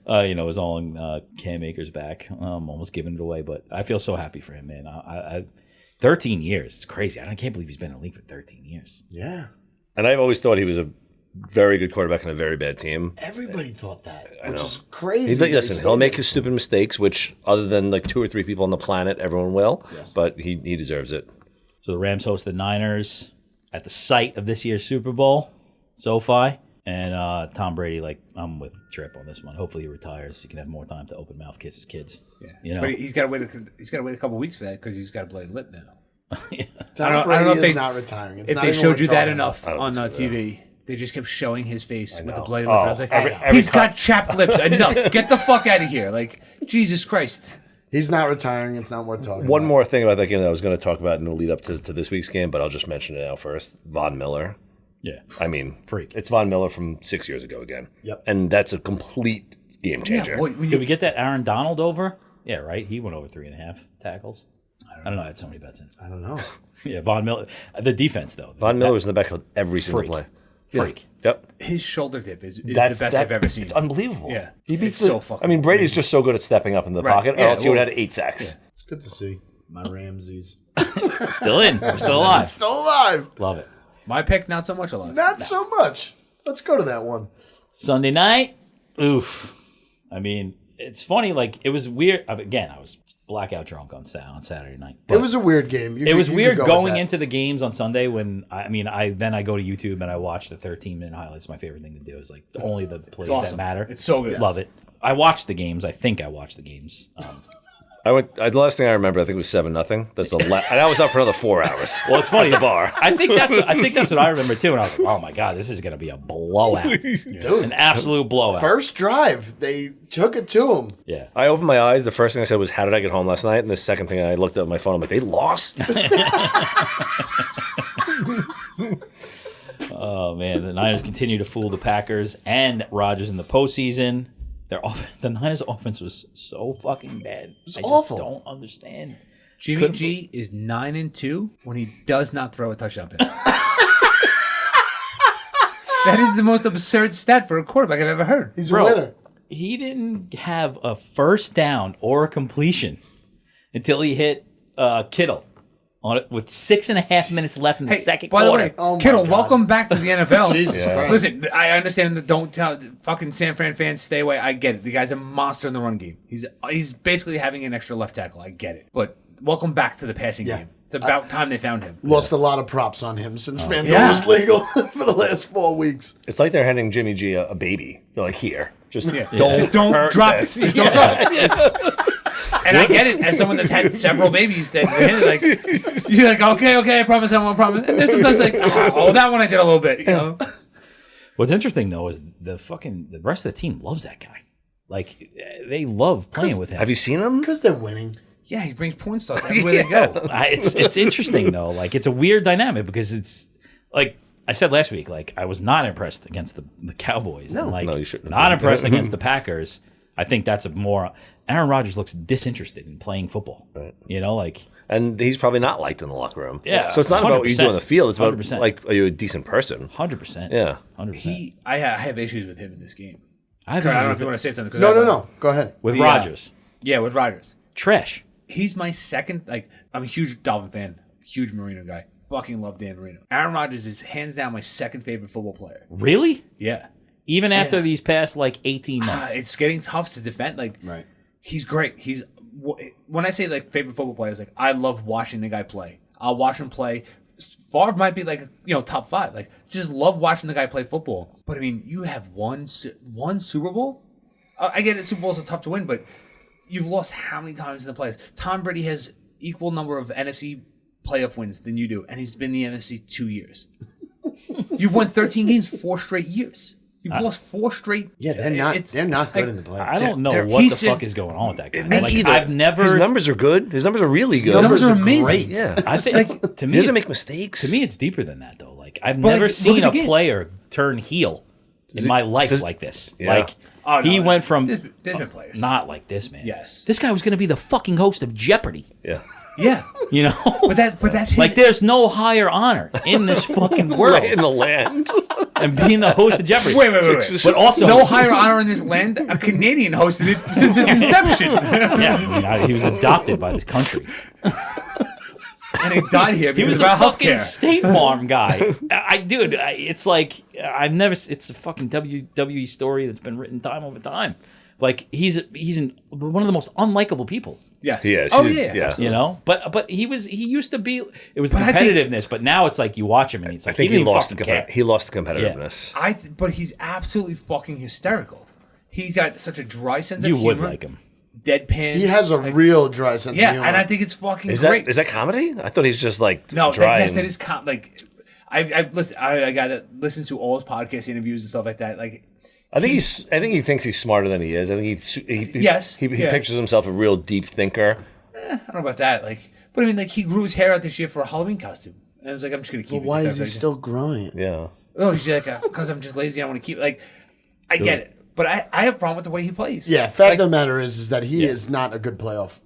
It was all in Cam Akers' back. Almost giving it away, but I feel so happy for him, man. I 13 years. It's crazy. I can't believe he's been in the league for 13 years. yeah. And I've always thought he was a very good quarterback on a very bad team. Everybody thought that, I which know. is crazy. Listen, he'll make his stupid mistakes, which other than like 2 or 3 people on the planet, everyone will. Yes. But he deserves it. So the Rams host the Niners at the site of this year's Super Bowl, SoFi. And Tom Brady, like, I'm with Trip on this one. Hopefully he retires. He can have more time to open mouth kiss his kids. Yeah, you know? But he's got to wait. He's got to wait a couple weeks for that because he's got to play lip now. Tom I don't Brady know if is they not retiring. It's if not they even showed worth you that talking enough I don't on think so, TV. They just kept showing his face with the know. bloody lip. I was like, every he's got chapped lips. Get the fuck out of here! Like, Jesus Christ. He's not retiring. It's not worth talking One about. more thing about that game that I was going to talk about in the lead up to this week's game, but I'll just mention it now first. Von Miller. Yeah. I mean, Freak. It's Von Miller from 6 years ago again. Yep. And that's a complete game changer. Yeah, when Did you, we get that Aaron Donald over? Yeah, right? He went over 3.5 tackles. I don't know. I had so many bets in. I don't know. Yeah, Von Miller. The defense, though. Von Miller was in the backfield every single Freak. play. Freak. Yep. his shoulder dip is the best I've ever seen. It's unbelievable. Yeah, He beats it's so fucking. I mean, Brady's just so good at stepping up in the Right. pocket. Yeah, Or else he would have well- had 8 sacks. It's good to see my Ramses. Still in. We're still alive. Still alive. Love it. My pick, not so much alive. Not so much. Let's go to that one. Sunday night. Oof. I mean, it's funny. Like, it was weird. Again, I was blackout drunk on Saturday night. It was a weird game. It was you weird could go with going that. into the games on Sunday when I go to YouTube and I watch the 13-minute highlights. My favorite thing to do is like only the plays awesome. that matter. It's so good. Love it. I watched the games. I think I watched the games. The last thing I remember, I think it was 7-0. That's and I was up for another 4 hours. Well, it's funny. at the bar. I think that's what I remember too. And I was like, oh my god, this is gonna be a blowout, an absolute blowout. First drive, they took it to him. Yeah. I opened my eyes. The first thing I said was, "How did I get home last night?" And the second thing I looked at my phone, I'm like, "They lost." Oh man, the Niners continue to fool the Packers and Rodgers in the postseason. The Niners' offense was so fucking bad. I awful. just don't understand. Jimmy G is 9-2 when he does not throw a touchdown pass. That is the most absurd stat for a quarterback I've ever heard. He's Bro. a winner. He didn't have a first down or a completion until he hit Kittle on it with 6.5 minutes left in the second by quarter. the way, Oh my Kittle, God. welcome back to the NFL. Jesus Christ. Listen, I understand that don't tell fucking San Fran fans stay away. I get it. The guy's a monster in the run game. He's basically having an extra left tackle. I get it. But welcome back to the passing Yeah. game. It's about time they found him. Lost a lot of props on him since FanDuel Yeah. was legal for the last 4 weeks. It's like they're handing Jimmy G a baby. They're like, "Here, just Don't hurt drop it. this." Don't drop it. And I get it as someone that's had several babies that like you're like, okay, I promise I won't promise. And there's sometimes like, oh, that one I did a little bit, you know. What's interesting though is the rest of the team loves that guy. Like they love playing with him. Have you seen him? Because they're winning. Yeah, he brings porn stars everywhere they go. It's interesting though. Like it's a weird dynamic because it's like I said last week. Like I was not impressed against the Cowboys. No, and like no, you shouldn't have not been. impressed against the Packers. I think that's a more. Aaron Rodgers looks disinterested in playing football. Right. You know, like And he's probably not liked in the locker room. Yeah, So it's not about what you do on the field. It's about 100%. like, are you a decent person? 100%. Yeah. 100%. I have issues with him in this game. I have I don't know issues if you want to say something. 'cause No. Go ahead. with Yeah. Rodgers. Yeah, with Rodgers. Trash. He's my second. Like, I'm a huge Dolphin fan, huge Marino guy. Fucking love Dan Marino. Aaron Rodgers is hands down my second favorite football player. Really? Yeah. Even after these past like 18 months. It's getting tough to defend. Like, Right. he's great. When I say like favorite football players, like I love watching the guy play. I'll watch him play. Favre might be like top 5. Like just love watching the guy play football. But I mean, you have one Super Bowl. I get it. Super Bowls are tough to win, but you've lost how many times in the playoffs? Tom Brady has equal number of NFC playoff wins than you do, and he's been in the NFC 2 years. You've won 13 games 4 straight years. You've lost 4 straight. Yeah, they're not good in the playoffs. I don't know They're- what he's the fuck just- is going on with that guy. Me Like, either. I've never. His numbers are good. His numbers are really good. numbers are are amazing. great. Yeah. I think to me, He doesn't it's- make mistakes. To me, it's deeper than that, though. Like I've But, never like, seen look a at the game. player turn heel in my life like this. Yeah. Like Oh, no, he no. went from There's been players. not like this, man. Yes. this guy was going to be the fucking host of Jeopardy. Yeah. Yeah, You know, but that's his, like there's no higher honor in this fucking world In the land. than being the host of Jeopardy. Wait. But also, No higher honor in this land. A Canadian hosted it since its inception, Yeah, I mean, he was adopted by this country. and he died here He because was of the our fucking healthcare. State Farm guy. It's like I've never. It's a fucking WWE story that's been written time over time. Like he's one of the most unlikable people Yes. He is. Oh He's- yeah. You know, but he used to be. It was the But I think- competitiveness, but now it's like you watch him and it's I like think he he didn't lost fucking care. he lost the competitiveness. But he's absolutely fucking hysterical. He's got such a dry sense You of would humor. like him. Deadpan. He has a real dry sense of Yeah, humor. and I think it's fucking Is great. that comedy? I thought he's just like No, dry. yes, and- that is like I listen. I got to listen to all his podcast interviews and stuff like that. Like, I think he thinks he's smarter than he is. I think he Yes, he yeah. pictures himself a real deep thinker. I don't know about that. Like, but I mean, like he grew his hair out this year for a Halloween costume, and I was like, I'm just gonna keep But it. why because is he everybody- still growing it? Yeah. Oh, he's like, because I'm just lazy. I want to keep like. I get it, but I have a problem with the way he plays. Yeah, fact of the matter is that he is not a good playoff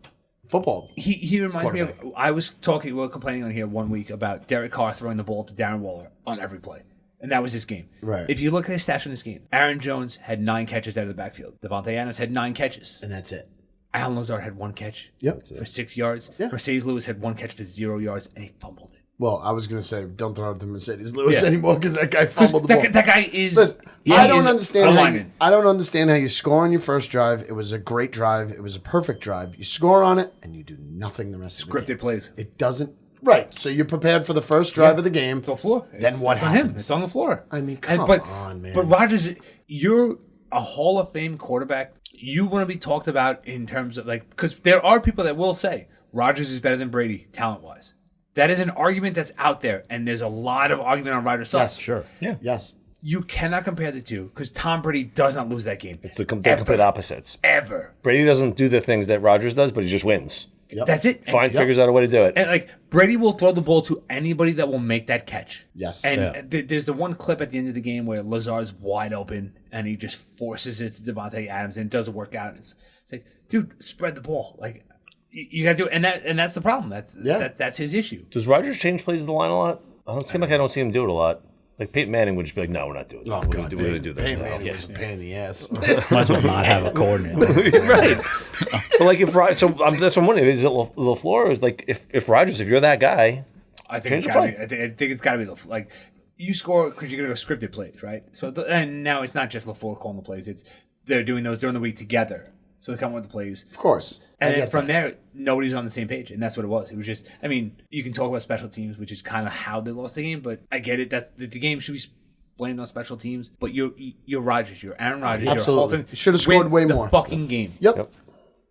football. He reminds me of. Quarterback. I was talking. We were complaining on here one week about Derek Carr throwing the ball to Darren Waller on every play. And that was his game. Right. If you look at his stats from this game, Aaron Jones had 9 catches out of the backfield. Devontae Adams had 9 catches. And that's it. Alan Lazard had 1 catch Yep. for 6 yards. Yeah. Mercedes Lewis had 1 catch for 0 yards, and he fumbled it. Well, I was going to say, don't throw it to Mercedes Lewis Yeah. anymore because that guy fumbled the ball. That guy is. Listen, he I don't is understand a how lineman. I don't understand how you score on your first drive. It was a great drive. It was a perfect drive. You score on it, and you do nothing the rest of the game. Scripted plays. It doesn't. Right. So you're prepared for the first drive of the game. It's on the floor. Then what it's on him. happens? It's on the floor. I mean, come but, on, man. But Rodgers, you're a Hall of Fame quarterback. You want to be talked about in terms of like, because there are people that will say Rodgers is better than Brady talent wise. That is an argument that's out there, and there's a lot of argument on Rodgers' side. Yes. Sure. Yeah. Yes. You cannot compare the two because Tom Brady does not lose that game. It's they're complete opposites. Ever. Brady doesn't do the things that Rodgers does, but he just wins. Yep. That's it. And, Figures out a way to do it. and like Brady will throw the ball to anybody that will make that catch. Yes. And Yeah. there's the one clip at the end of the game where Lazard's wide open and he just forces it to Devontae Adams and it doesn't work out. It's like, dude, spread the ball. Like you got to do it, and that's the problem. That's his issue. Does Rodgers change plays of the line a lot? I don't see him do it a lot. Like Peyton Manning would just be like, "No, we're not doing that. Oh, we're God. going to do this." Peyton now." Manning was a pain in the ass. Might as well not have a coordinator. Right. But like that's what I'm wondering. Is it LaFleur? Or is like if Rodgers, if you're that guy, I think change it's the got to play. be. I think it's got to be like you score because you're gonna go scripted plays, right? So and now it's not just LaFleur calling the plays; it's they're doing those during the week together. So they come up with the plays. Of course. And then from there, nobody's on the same page, and that's what it was. It was just, I mean, you can talk about special teams, which is kind of how they lost the game, but I get it. That's the game should be blamed on special teams. But you're Rodgers, you're Aaron Rodgers, Absolutely. you're Hall of Fame. You should have scored Win way the more. fucking game. Yep.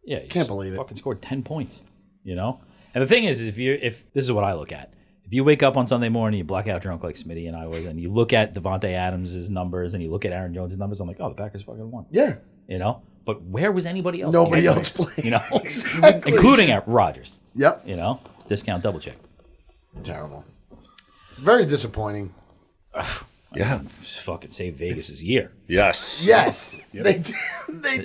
Yeah, you Can't believe it. Fucking scored 10 points. You know, and the thing is, if this is what I look at, if you wake up on Sunday morning, you black out drunk like Smitty and I was, and you look at Devontae Adams' numbers and you look at Aaron Jones' numbers, I'm like, oh, the Packers fucking won. Yeah. You know, but where was anybody else? Nobody playing? else played. You know, Exactly. including at Rodgers. Yep. You know, discount double check. Terrible. Very disappointing. yeah, Just fucking save Vegas' year. yes, Yes. They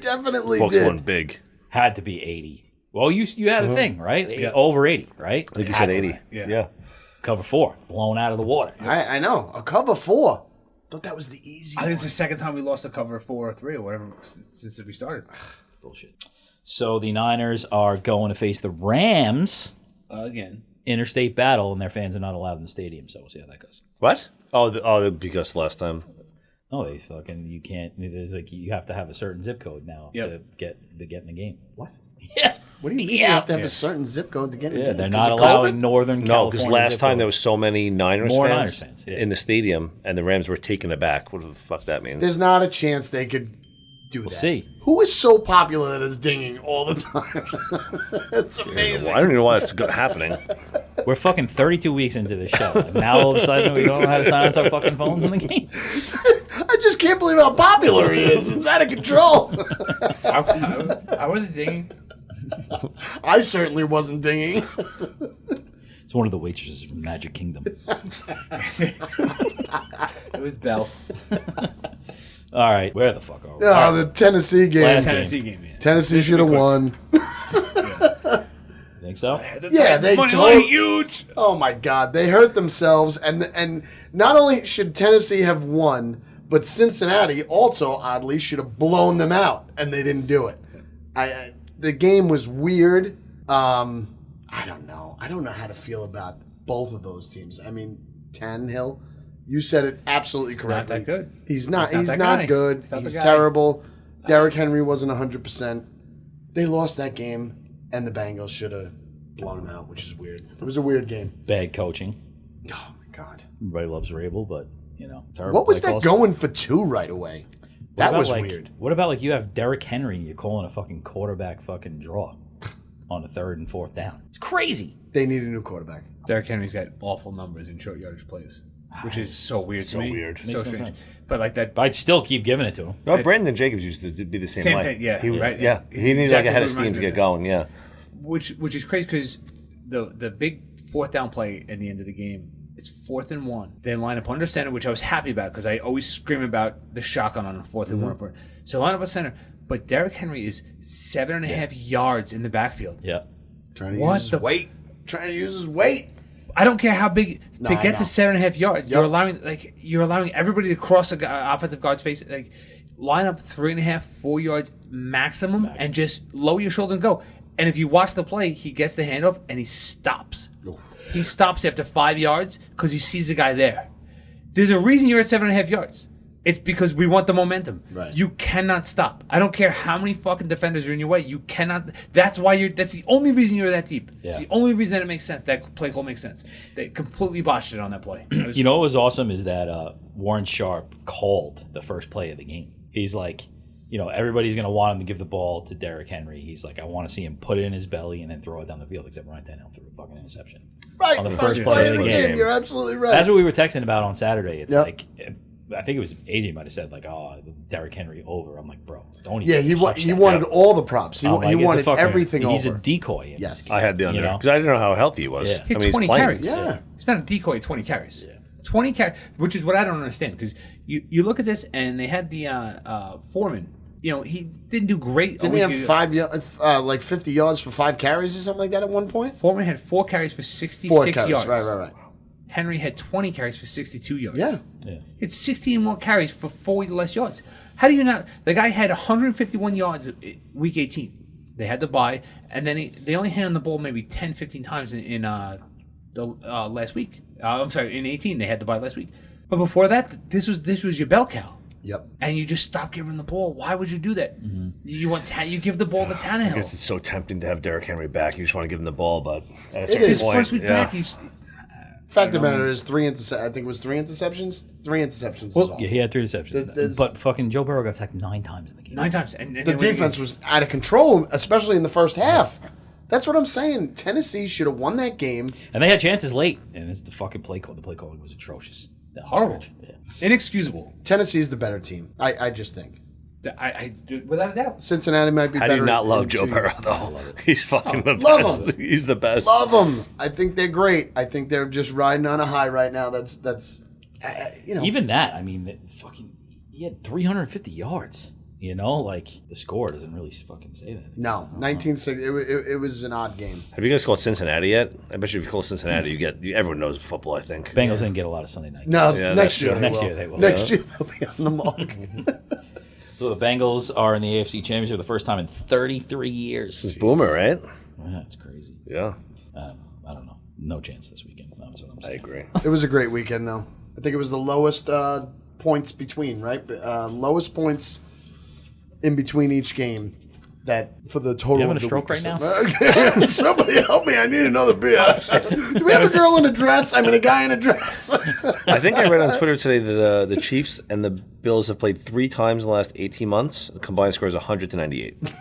definitely folks did. won big. Had to be 80. Well, you had a thing, right? Over 80, right? I think you said 80. Yeah. Cover 4, blown out of the water. I know. A cover 4. Thought that was the easy I one. think it's the second time we lost a cover 4 or 3 or whatever since we started. Bullshit. So the Niners are going to face the Rams. Again. Interstate battle, and their fans are not allowed in the stadium, so we'll see how that goes. What? Oh, because last time. No, they fucking, you can't, there's like, you have to have a certain zip code now to get in the game. What? Yeah. What do you mean you have to have a certain zip code to get in? Yeah, the game? they're 'Cause not of allowing COVID? Northern No, California because last zip time there codes. was so many Niners More fans, Niners fans, yeah. in the stadium, and the Rams were taking it back. What the fuck that means? There's not a chance they could do that. see. Who is so popular that is dinging all the time? It's amazing. Well, I don't even know why it's happening. We're fucking 32 weeks into this show. And now all of a sudden we don't know how to silence our fucking phones in the game. I just can't believe how popular he is. It's out of control. I wasn't thinking. I certainly wasn't dinging. It's one of the waitresses from Magic Kingdom. It was Bell. All right, where the fuck are we? Oh, the Tennessee game. Last Tennessee game, yeah. Tennessee should have won. Think so? Yeah, they money told- line huge. Oh my God, they hurt themselves, and not only should Tennessee have won, but Cincinnati also oddly should have blown them out, and they didn't do it. The game was weird. I don't know. I don't know how to feel about both of those teams. I mean, Tannehill, you said it absolutely correctly. that good. He's not. He's He's not not, that guy. good. He's not the He's guy. terrible. Derrick Henry wasn't 100%. They lost that game. and the Bengals should have blown them out, which is weird. It was a weird game. Bad coaching. Oh my God. Everybody loves Rabel, but terrible. What was play that calls. going for 2 right away? That was weird. What about like you have Derrick Henry and you're calling a fucking quarterback fucking draw on a 3rd and 4th down? It's crazy. They need a new quarterback. Derrick Henry's got awful numbers in short yardage plays, which is so weird to me. weird. So Makes no strange. sense. But like that. But I'd still keep giving it to him. No, Brandon Jacobs used to be the same way. Thing, yeah, He, right. Yeah, It's he needed exactly like a head of what steam reminds to me get of going. Yeah, which is crazy because the big 4th down play at the end of the game, it's 4th and 1. They line up under center, which I was happy about because I always scream about the shotgun on a 4th and 1. So line up at center, but Derrick Henry is 7.5 yards in the backfield. Yeah. Trying to use his weight. Trying to use his weight. I don't care how big to I get know. to 7.5 yards. Yep. You're allowing everybody to cross a offensive guard's face. Like line up 3.5, 4 yards maximum, and just lower your shoulder and go. And if you watch the play, he gets the handoff and he stops. He stops after 5 yards because he sees the guy there. There's a reason you're at 7.5 yards. It's because we want the momentum. Right. You cannot stop. I don't care how many fucking defenders are in your way. You cannot. That's why that's the only reason you're that deep. Yeah. It's the only reason that it makes sense. That play call makes sense. They completely botched it on that play. You know what was awesome is that Warren Sharp called the first play of the game. He's like, everybody's going to want him to give the ball to Derrick Henry. He's like, I want to see him put it in his belly and then throw it down the field, except Ryan Tannehill threw a fucking interception. Right. On the first play of the game. You're absolutely right. That's what we were texting about on Saturday. It's Yep. like, I think it was AJ might have said like, oh, Derrick Henry over. I'm like, bro, don't even Yeah, he touch that. wanted all the props. He I'm like, it's a wanted fucking- everything He's over. a decoy. In Yes. this I had the under You know? because I didn't know how healthy he was. Yeah. Hit I mean, 20 he's playing. carries. Yeah. It's not a decoy, 20 carries. 20 carries, which is what I don't understand because you look at this and they had the Foreman. He didn't do great. Didn't he have 50 yards for 5 carries or something like that at one point? Foreman had 4 carries for 66 4 carries. yards. Right. Henry had 20 carries for 62 yards. Yeah. It's 16 more carries for 40 less yards. How do you not? The guy had 151 yards week 18. They had to bye, and then they only handed the ball maybe 10, 15 times in the last week. I'm sorry, in 18 they had to bye last week. But before that, this was your bell cow. Yep. And you just stop giving the ball. Why would you do that? Mm-hmm. You give the ball to Tannehill. I guess it's so tempting to have Derrick Henry back. You just want to give him the ball, but at a It certain is. His point, first week back, he's Fact of the matter is, I think it was 3 interceptions. 3 interceptions. is all. Yeah, he had 3 interceptions. But fucking Joe Burrow got sacked 9 times in the game. 9 times. And The defense was out of control, especially in the first half. That's what I'm saying. Tennessee should have won that game. And they had chances late. And it's the fucking play call. The play calling was atrocious. horrible, Yeah. inexcusable. Tennessee's the better team. I just think. I without a doubt. Cincinnati might be How better. do you not love in Joe 2 Burrow years. though? He's fucking the love best. him. He's the best. Love them. I think they're great. I think they're just riding on a high right now. That's Even that, I mean, he had 350 yards. Like the score doesn't really fucking say that. no 1960. It was an odd game. Have you guys called Cincinnati yet? I bet you if you call Cincinnati, everyone knows football. I think. Bengals didn't get a lot of Sunday night. No, Yeah, next that's year. true. They Next will. year they will. Next year they'll be on the mark. So the Bengals are in the AFC Championship for the first time in 33 years. It's Boomer, right? Yeah, that's crazy. Yeah, I don't know. No chance this weekend. That's what I'm I saying. agree. It was a great weekend, though. I think it was the lowest points between, right? Lowest points in between each game. That for the total. You having of a the stroke week right or so. Somebody help me! I need another beer. Do we have a girl in a dress? I mean, a guy in a dress. I think I read on Twitter today that the Chiefs and the Bills have played 3 times in the last 18 months. The combined score is 100-98.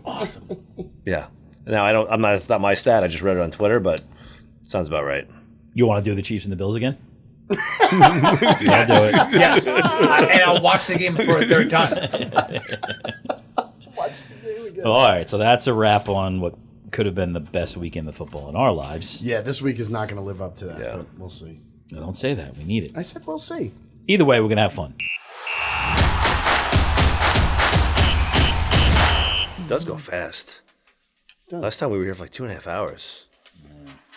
Awesome. Yeah. Now I'm not. It's not my stat. I just read it on Twitter, but it sounds about right. You want to do the Chiefs and the Bills again? You want to do it? Yes, and I'll watch the game for a third time. Watch the game again. All right, so that's a wrap on what could have been the best weekend of football in our lives. Yeah, this week is not going to live up to that, Yeah. but we'll see. No, don't say that. We need it. I said we'll see. Either way, we're going to have fun. It does go fast. Last time we were here for like 2.5 hours.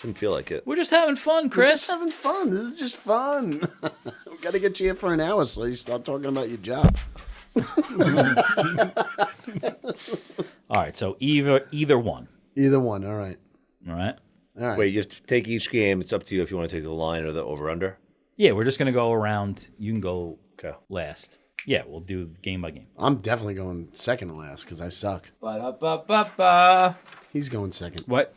Didn't feel like it. We're just having fun, We're Chris. just having fun. This is just fun. We got to get you here for an hour so you start talking about your job. All right, so either one. Either one. All right. All right? All right. Wait, you have to take each game. It's up to you if you want to take the line or the over/under. Yeah, we're just going to go around. You can go Okay. last. Yeah, we'll do game by game. I'm definitely going second to last because I suck. Ba-da-ba-ba-ba. He's going second. What?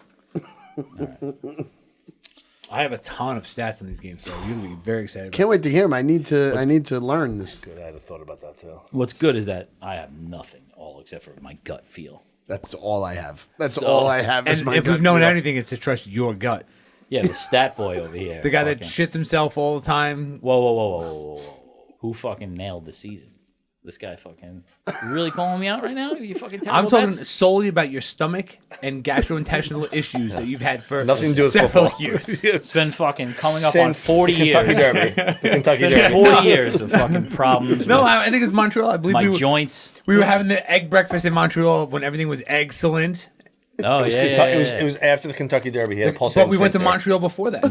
I have a ton of stats in these games, so you're gonna be very excited. Can't wait to hear him. I need to learn this. Good. I had thought about that too. What's good is that I have nothing, all except for my gut feel. That's all I have. That's all I have. Is And my if gut we've known feel. anything, it's to trust your gut. Yeah, the stat boy over here. The guy that fucking- shits himself all the time. Whoa. Who fucking nailed the season? This guy fucking... You really calling me out right now? You fucking terrible I'm talking bets? solely about your stomach and gastrointestinal issues that you've had for Nothing to do with several football. years. It's been fucking coming up on Since 40 the years. Kentucky Derby. The Kentucky It's been Derby. 40 years of fucking problems No, with I think it's Montreal. I believe my we were, joints. we were having the egg breakfast in Montreal when everything was excellent. Oh, yeah, It was after the Kentucky Derby. He had a pulsating But we went to sphincter. Montreal before that.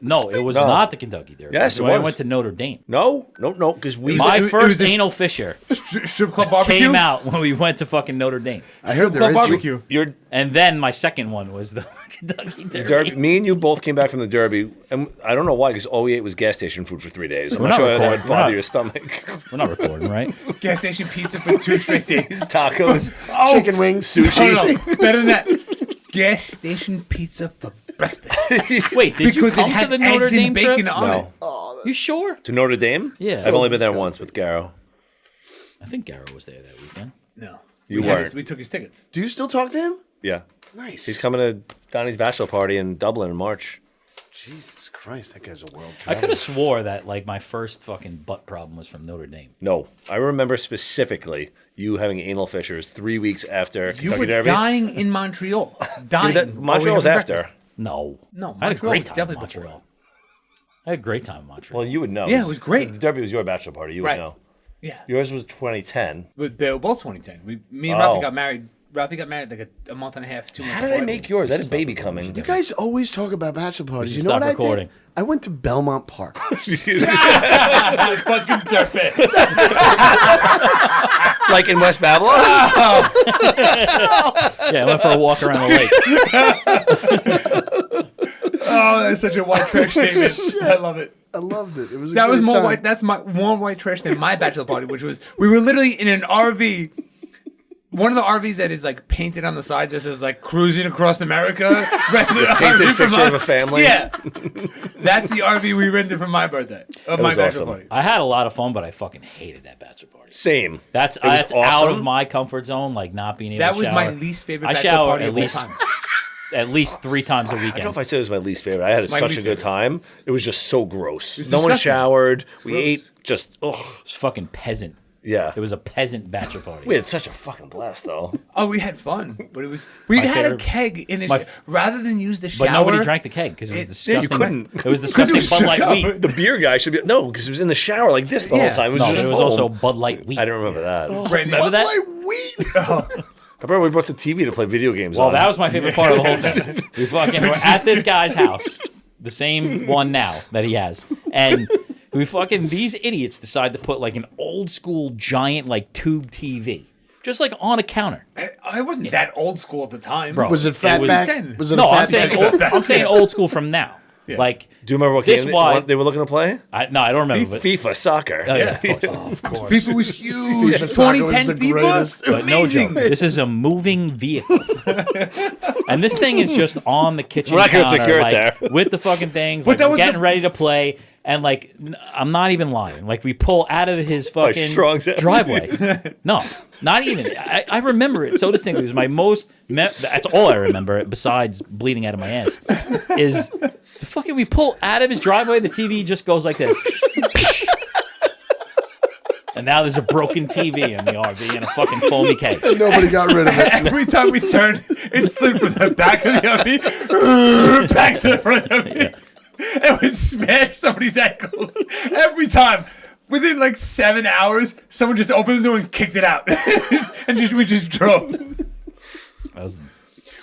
No, it was No. not the Kentucky Derby. Yes, it I was. went to Notre Dame. No, because we. My it was first the- anal fissure Strip club barbecue. came out when we went to fucking Notre Dame. I heard Club there is barbecue. Your And then my second one was the Kentucky Derby. Derby. Me and you both came back from the Derby, and I don't know why, because all we ate was gas station food for 3 days. I'm We're not not sure that recording. would We're bother not- your stomach. We're not recording, right? Gas station pizza for 2 straight days. Tacos, Oh, chicken wings, sushi. no. Better than that. Gas station pizza for breakfast. Wait, did you Because it come to had the Notre eggs Dame and bacon trip? on No. it. You sure? To Notre Dame? Yeah. I've only been there disgusting. once with Garrow. I think Garrow was there that weekend. No. You we had weren't. we took his tickets. Do you still talk to him? Yeah. Nice. He's coming to Donnie's bachelor party in Dublin in March. Jesus Christ, that guy's a world I traveler. could have swore that like my first fucking butt problem was from Notre Dame. No, I remember specifically you having anal fissures 3 weeks after You Kentucky were Derby. dying in Montreal. Dying. Montreal was while we were having after. breakfast. No. No, I had a Montreal great was time in definitely Montreal. before. I had a great time in Montreal. Well, you would know. Yeah, it was great. The Derby was your bachelor party. You Right. would know. Yeah. Yours was 2010. But they were both 2010. Me and Oh. Rafi got married. Rafi got married like a month and a half, 2 months. How did I before make yours? I had a baby coming. You guys always talk about bachelor parties. should You know stop what recording. I did? I went to Belmont Park. fucking dirtbag. Like in West Babylon? Yeah, I went for a walk around the lake. Oh, that's such a white trash statement. I love it. I loved it. It was a That was great more time. white. That's more white trash than my bachelor party, which was we were literally in an RV. One of the RVs that is like painted on the sides that says like cruising across America. Painted picture of a family. Yeah, that's the RV we rented for my birthday of my was bachelor awesome. party. I had a lot of fun, but I fucking hated that bachelor party. Same. That's was out awesome. of my comfort zone, like not being able That to was shower. my least favorite I bachelor shower party at of all least time. at least 3 times a I don't know weekend. if I said it was my least favorite. I had My such least a good favorite. time. It was just so gross. It's No one disgusting. showered. We gross. ate just, ugh. It's fucking peasant. Yeah. It was a peasant bachelor party. We had such a fucking blast, though. Oh, we had fun, but it was we had favorite- a keg in the my- rather than use the shower. But nobody drank the keg because it was Yeah, disgusting. you couldn't. It was disgusting was Bud Light shut wheat. up. The beer guy should be no, because he was in the shower like this the Yeah. whole time. It was No, just it was foam. also Bud Light wheat. I don't remember that. Brand new. Remember that? I remember we brought the TV to play video games Well, on. that was my favorite part of the whole thing. We fucking were at this guy's house, the same one now that he has, and we fucking these idiots decide to put like an old school giant like tube TV, just like on a counter. I wasn't that old school at the time, Bro. Was it It fat was- back? 10. Was it No, a fat I'm saying back? old, I'm saying old school from now. Like, Do you remember what This game why- they were looking to play? no, I don't remember. But, FIFA soccer. oh, yeah, of course. Of course. FIFA was huge. FIFA soccer was 2010 the FIFA, greatest. But no amazing. joke. This is a moving vehicle. And this thing is just on the kitchen We're not gonna counter, secure it like, there. with the fucking things, But like, that was getting the- ready to play. And, like, I'm not even lying. Like, we pull out of his fucking Strong's ass. driveway. No, not even. I remember it so distinctly. It was my most... that's all I remember, besides bleeding out of my ass, is the fucking... We pull out of his driveway, the TV just goes like this. And now there's a broken TV in the RV and a fucking foamy cake. Nobody got rid of it. Every time we turned, it slid from the back of the RV back to the front of it. And would smash somebody's ankles. Every time. Within like 7 hours, someone just opened the door and kicked it out. And we just drove. That was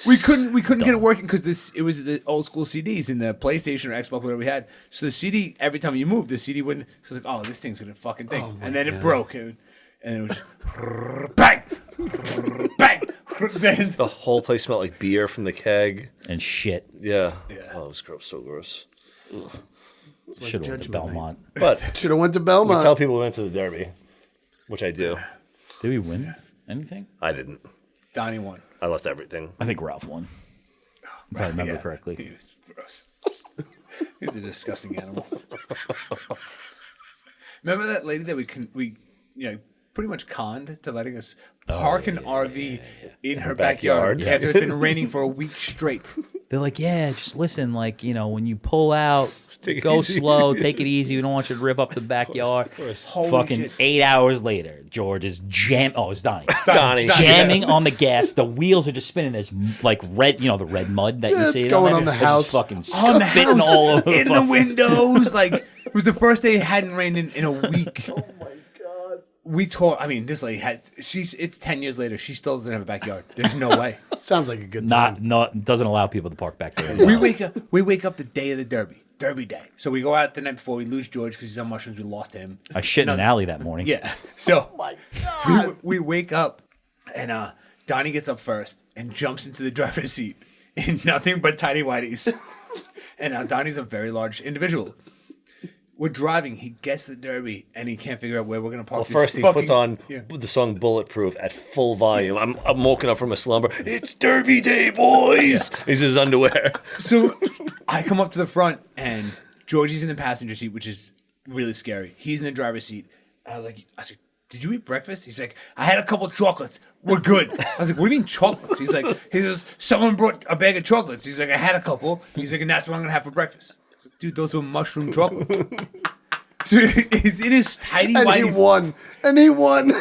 We couldn't get it working because it was the old school CDs in the PlayStation or Xbox, whatever we had. So the CD, every time you moved, the CD wouldn't. So it was like, oh, this thing's gonna fucking thing, and then it broke, and it was just bang, bang. Then The whole place smelled like beer from the keg. and shit. Yeah. Oh, it was gross. So gross. Should have went to Belmont. But Should have went to we Belmont. tell people we went to the Derby, which I do. Did we win anything? I didn't. Donnie won. I lost everything. I think Ralph won. If I remember He correctly. was gross. He's a disgusting animal. Remember that lady that we pretty much conned to letting us park an RV in her backyard backyard. after it's been raining for a week straight. They're like, yeah, just listen, like, when you pull out, Take it go easy. slow, take it easy. We don't want you to rip up the backyard. Holy Fucking shit. 8 hours later, George is it's Donnie. Donnie. Jamming on the gas. The wheels are just spinning. There's like red, the red mud that you it's see. going there? on the It's just house. fucking On the spitting house, all over in the fucking- windows. Like, it was the first day it hadn't rained in a week. Oh my god. We tore. I mean, this lady it's 10 years later. She still doesn't have a backyard. There's no way. Sounds like a good time. Not doesn't allow people to park back there. We wake up the day of the Derby day. So we go out the night before. We lose George because he's on mushrooms. We lost him. I shit in an alley that morning. Yeah. So My god. we wake up and Donnie gets up first and jumps into the driver's seat in nothing but tidy whities. And Donnie's a very large individual. We're driving. He gets the Derby and he can't figure out where we're gonna park. Well, these first he fucking- puts on Yeah. the song "Bulletproof" at full volume. I'm woken up from a slumber. It's Derby Day, boys. He's in his underwear. So I come up to the front and Georgie's in the passenger seat, which is really scary. He's in the driver's seat. And I said, did you eat breakfast? He's like, I had a couple of chocolates. We're good. I was like, what do you mean chocolates? He says, someone brought a bag of chocolates. He's like, I had a couple. He's like, and that's what I'm going to have for breakfast. Dude, those were mushroom chocolates. So he's in his tidy And whities. he won.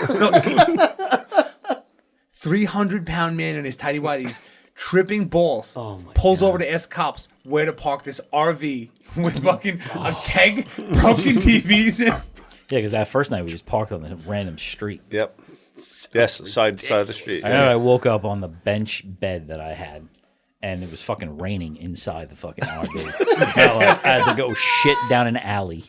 300-pound man in his tidy whities, tripping balls. Oh my pulls over to ask cops where to park this RV with fucking a keg, broken TVs in. Yeah, because that first night we just parked on the random street. Yep. Yes, side of the street. I know I woke up on the bench bed that I had, and it was fucking raining inside the fucking RV. I had to go shit down an alley.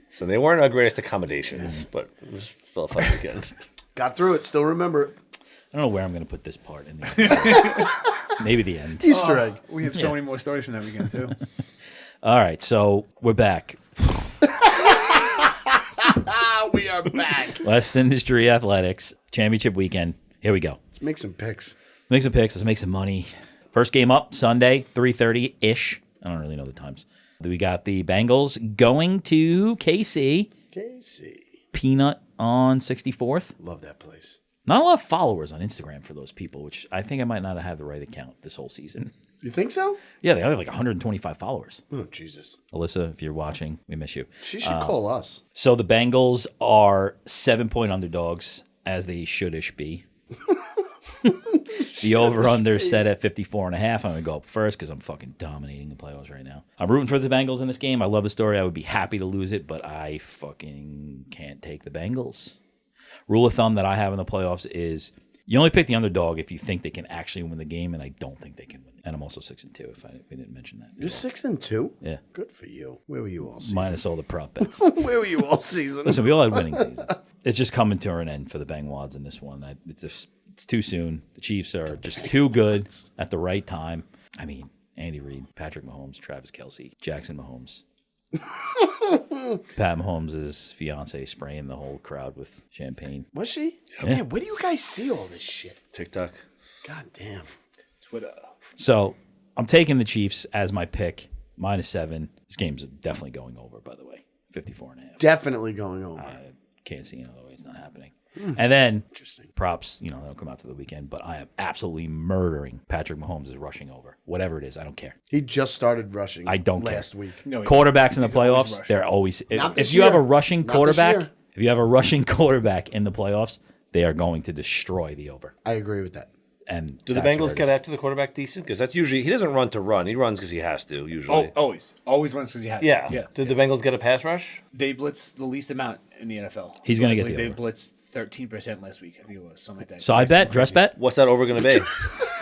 So they weren't our greatest accommodations, but it was still a fun weekend. Got through it. Still remember it. I don't know where I'm going to put this part in the episode. Maybe the end. Easter egg. We have so many more stories from that weekend, too. All right, so we're back. We are back. West Industry Athletics Championship Weekend. Here we go. Let's make some picks. Make some picks. Let's make some money. First game up, Sunday, 3:30-ish. I don't really know the times. We got the Bengals going to KC. Casey. Peanut on 64th. Love that place. Not a lot of followers on Instagram for those people, which I think I might not have had the right account this whole season. You think so? Yeah, they have like 125 followers. Oh, Jesus. Alyssa, if you're watching, we miss you. She should call us. So the Bengals are 7-point underdogs, as they should-ish be. The over-under set at 54.5. I'm going to go up first because I'm fucking dominating the playoffs right now. I'm rooting for the Bengals in this game. I love the story. I would be happy to lose it, but I fucking can't take the Bengals. Rule of thumb that I have in the playoffs is you only pick the underdog if you think they can actually win the game, and I don't think they can win. And I'm also 6-2, if we didn't mention that. You're 6-2? Yeah. Good for you. Where were you all season? Minus all the prop bets. Where were you all season? Listen, we all had winning seasons. It's just coming to an end for the Bengwads in this one. It's too soon. The Chiefs are just too good at the right time. I mean, Andy Reid, Patrick Mahomes, Travis Kelce, Jackson Mahomes. Pat Mahomes' fiance spraying the whole crowd with champagne. Was she? Yeah. Man, where do you guys see all this shit? TikTok. God damn. Twitter. So I'm taking the Chiefs as my pick, -7. This game's definitely going over, by the way. 54.5. Definitely going over. I can't see another way. It's not happening. And then Interesting. props, they'll come out to the weekend, but I am absolutely murdering Patrick Mahomes is rushing over. Whatever it is, I don't care. He just started rushing. I don't care. last week. No, Quarterbacks in the he's always playoffs, rushing. they're always Not if this you have a year. rushing Not this quarterback, year. if you have a rushing quarterback in the playoffs, they are going to destroy the over. I agree with that. And Do the that's Bengals where it get is. after the quarterback decent? Because that's usually, he doesn't run to run. He runs because he has to, usually. Oh, always runs because he has. to. yeah. yeah. Did the Bengals get a pass rush? They blitz the least amount in the NFL. He's gonna get Like, the They over. blitzed 13% last week. I think it was something like that. So I bet, dress bet? What's that over going to be?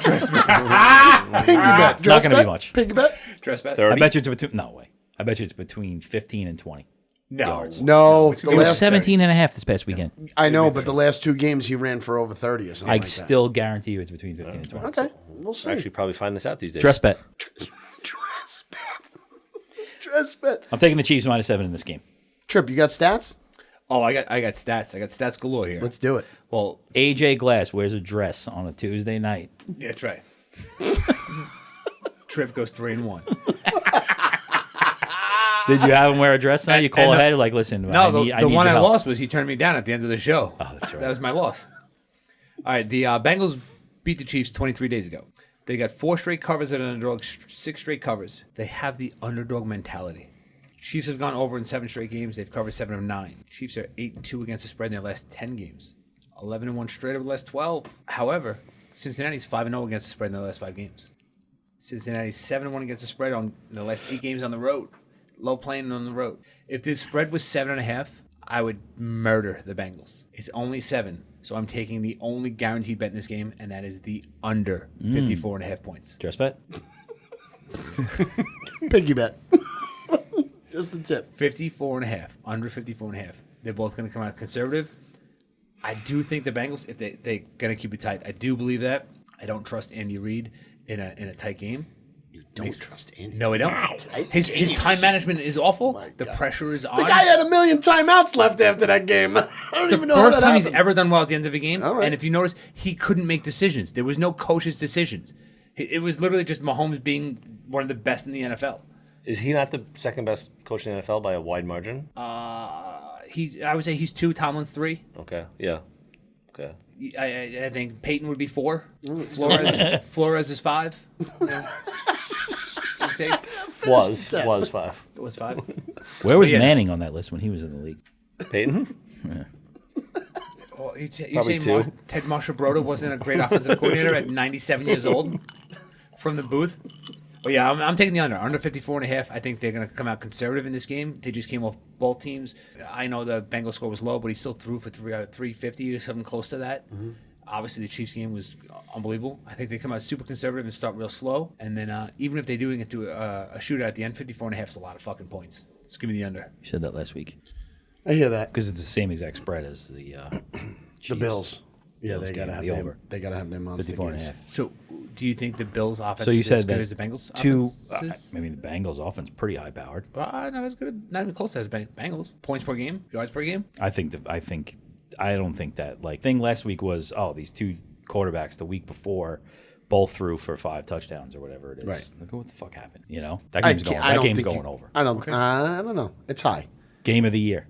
Piggy bet. It's not gonna be much. Piggy bet? Dress bet. 30? I bet you it's between no way. I bet you it's between 15 and 20. No. yards. No. it's the gonna be It was last, 17 and a half this past weekend. I know, but the last two games he ran for over 30 or something I like that. still guarantee you it's between 15 and 20. Okay. We'll see. Actually, probably find this out these days. Dress bet. Dress bet. Dress bet. I'm taking the Chiefs -7 in this game. Trip, you got stats? Oh, I got stats. I got stats galore here. Let's do it. Well, AJ Glass wears a dress on a Tuesday night. yeah, that's right. Trip goes 3-1. Did you have him wear a dress now? You call and ahead, like, listen. No, the need one your I help. lost was he turned me down at the end of the show. Oh, that's right. That was my loss. All right, the Bengals beat the Chiefs 23 days ago. They got 4 straight covers at an underdog, 6 straight covers. They have the underdog mentality. Chiefs have gone over in 7 straight games. They've covered 7 of 9. Chiefs are 8-2 against the spread in their last 10 games. 11-1 straight over the last 12. However, Cincinnati's 5-0 against the spread in their last 5 games. Cincinnati's 7-1 against the spread on the last 8 games on the road. Low playing on the road. If this spread was 7.5, I would murder the Bengals. It's only 7, so I'm taking the only guaranteed bet in this game, and that is the under 54.5 points. Dress bet? Piggy bet. Just the tip. 54.5, under 54.5. They're both going to come out conservative. I do think the Bengals, if they're going to keep it tight, I do believe that. I don't trust Andy Reid in a tight game. You don't trust Andy. No, I don't. His time management is awful. The pressure is on. The guy had 1 million timeouts left after that game. I don't even know how First that time he's happened. ever done well at the end of a game. All right. And if you notice, he couldn't make decisions. There was no coach's decisions. It was literally just Mahomes being one of the best in the NFL. Is he not the second best coach in the NFL by a wide margin? I would say he's 2, Tomlin's 3. Okay. Yeah. Okay. I think Peyton would be 4. Flores is 5. I'd say Was 5. it was 5. Where was yeah. Manning on that list when he was in the league? Peyton? Well, you Probably say 2. Ted Marshall-Broda wasn't a great offensive coordinator at 97 years old from the booth? But yeah, I'm taking the under 54.5. I think they're going to come out conservative in this game. They just came off both teams. I know the Bengals score was low, but he still threw for 350 or something close to that. Mm-hmm. Obviously, the Chiefs game was unbelievable. I think they come out super conservative and start real slow. And then even if they do get to a shootout at the end, 54.5 is a lot of fucking points. Just give me the under. You said that last week. I hear that. Because it's the same exact spread as the The Bills. Yeah, Bills they gotta game, have the them. over. They gotta have their monster 54.5. games. So, do you think the Bills' offense So you is said as good that as the Bengals' 2. offense? I mean, the Bengals' offense pretty high powered. Not as good. Not even close to as Bengals. Points per game, yards per game. I don't think that thing last week was these 2 quarterbacks the week before both threw for 5 touchdowns or whatever it is. Right. Look what the fuck happened. You know that game's going over. I don't know. It's high. Game of the year.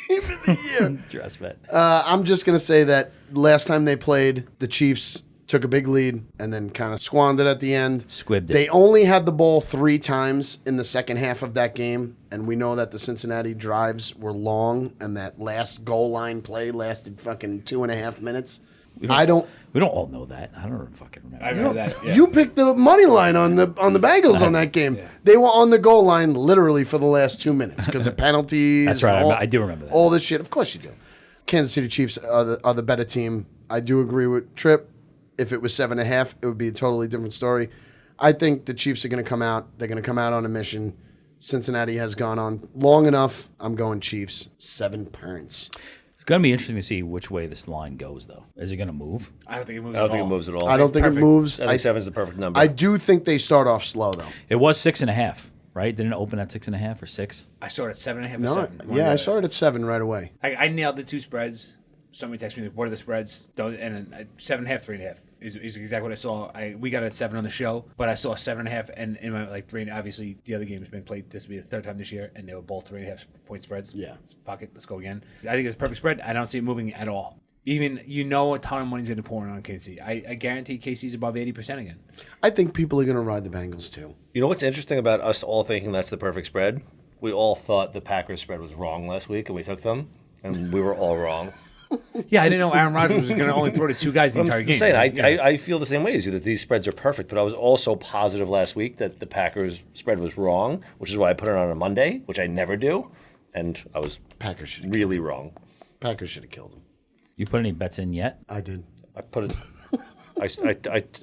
Game of the year. Dress bet. I'm just gonna say that last time they played, the Chiefs took a big lead and then kind of squandered at the end. Squibbed it. They only had the ball 3 times in the second half of that game, and we know that the Cincinnati drives were long, and that last goal line play lasted fucking 2.5 minutes. We don't all know that. I don't fucking remember. I remember that. Yeah. You picked the money line on the Bengals on that game. Yeah. They were on the goal line literally for the last 2 minutes because of penalties. That's right. I do remember that. All this shit. Of course you do. Kansas City Chiefs are the better team. I do agree with Tripp. If it was 7.5, it would be a totally different story. I think the Chiefs are going to come out. They're going to come out on a mission. Cincinnati has gone on long enough. I'm going Chiefs. 7 points. It's going to be interesting to see which way this line goes, though. Is it going to move? I don't think it moves. I don't think it moves at all. I don't think perfect. it moves. I think 7 is the perfect number. I do think they start off slow, though. It was 6.5, right? Didn't it open at 6.5 or 6? I saw it at 7.5 or No, 7. yeah, I saw it at 7 right away. I nailed the 2 spreads. Somebody texted me, what are the spreads? And 7.5, 3.5 is exactly what I saw. We got it at 7 on the show, but I saw 7.5 and in my 3. Obviously, the other game has been played. This will be the 3rd time this year, and they were both 3.5 point spreads. Yeah. Fuck it, let's go again. I think it's a perfect spread. I don't see it moving at all. Even a ton of money's going to pour in on KC. I guarantee KC's above 80% again. I think people are going to ride the Bengals, too. You know what's interesting about us all thinking that's the perfect spread? We all thought the Packers spread was wrong last week, and we took them, and we were all wrong. Yeah, I didn't know Aaron Rodgers was going to only throw to 2 guys the entire game. I feel the same way as you, that these spreads are perfect, but I was also positive last week that the Packers spread was wrong, which is why I put it on a Monday, which I never do, and I was really wrong. Packers should have killed them. You put any bets in yet? I did. I put it.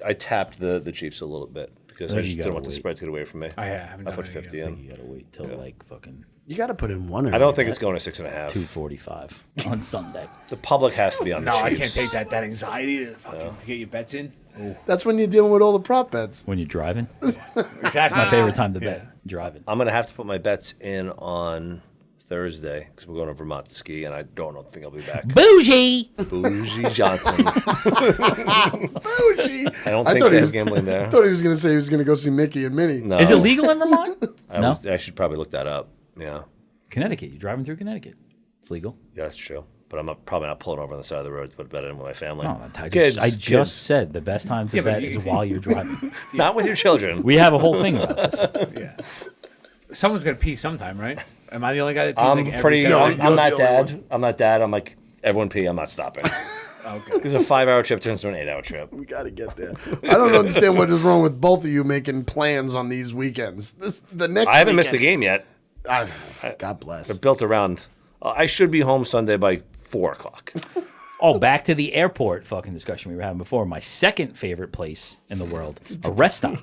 I tapped the Chiefs a little bit because I I think just you don't gotta want the wait. spread to get away from me. I haven't I done put it 50 yet. I in. think you gotta wait till like fucking You got to put in one. I don't think it's going to 6.5. 2:45 on Sunday. The public has to be on the No, I Chiefs. can't take that anxiety to get your bets in. That's when you're dealing with all the prop bets. When you're driving, Exactly. my favorite time to bet. Driving. I'm going to have to put my bets in on Thursday because we're going to Vermont to ski, and I don't think I'll be back. Bougie. Bougie Johnson. Bougie. I don't I think thought he there's was- gambling there. I thought he was going to say he was going to go see Mickey and Minnie. No. Is it legal in Vermont? No. I should probably look that up. Yeah. Connecticut. You're driving through Connecticut. It's legal. Yeah, that's true. But I'm probably not pulling over on the side of the road to put a bet in with my family. No, I Kids, just kids. said the best time to Yeah, but bet you- is while you're driving. Not with your children. We have a whole thing about this. Yeah. Someone's gonna pee sometime, right? Am I the only guy that pees I'm like every pretty. second? I'm You're not the only dad. I'm not dad. I'm like everyone pee. I'm not stopping. Okay. Because a 5-hour trip turns to an 8-hour trip. We got to get there. I don't understand what is wrong with both of you making plans on these weekends. The next. I haven't missed the weekend- game yet. God bless. They're built around. I should be home Sunday by 4:00. Oh, back to the airport fucking discussion we were having before. My second favorite place in the world, a rest stop.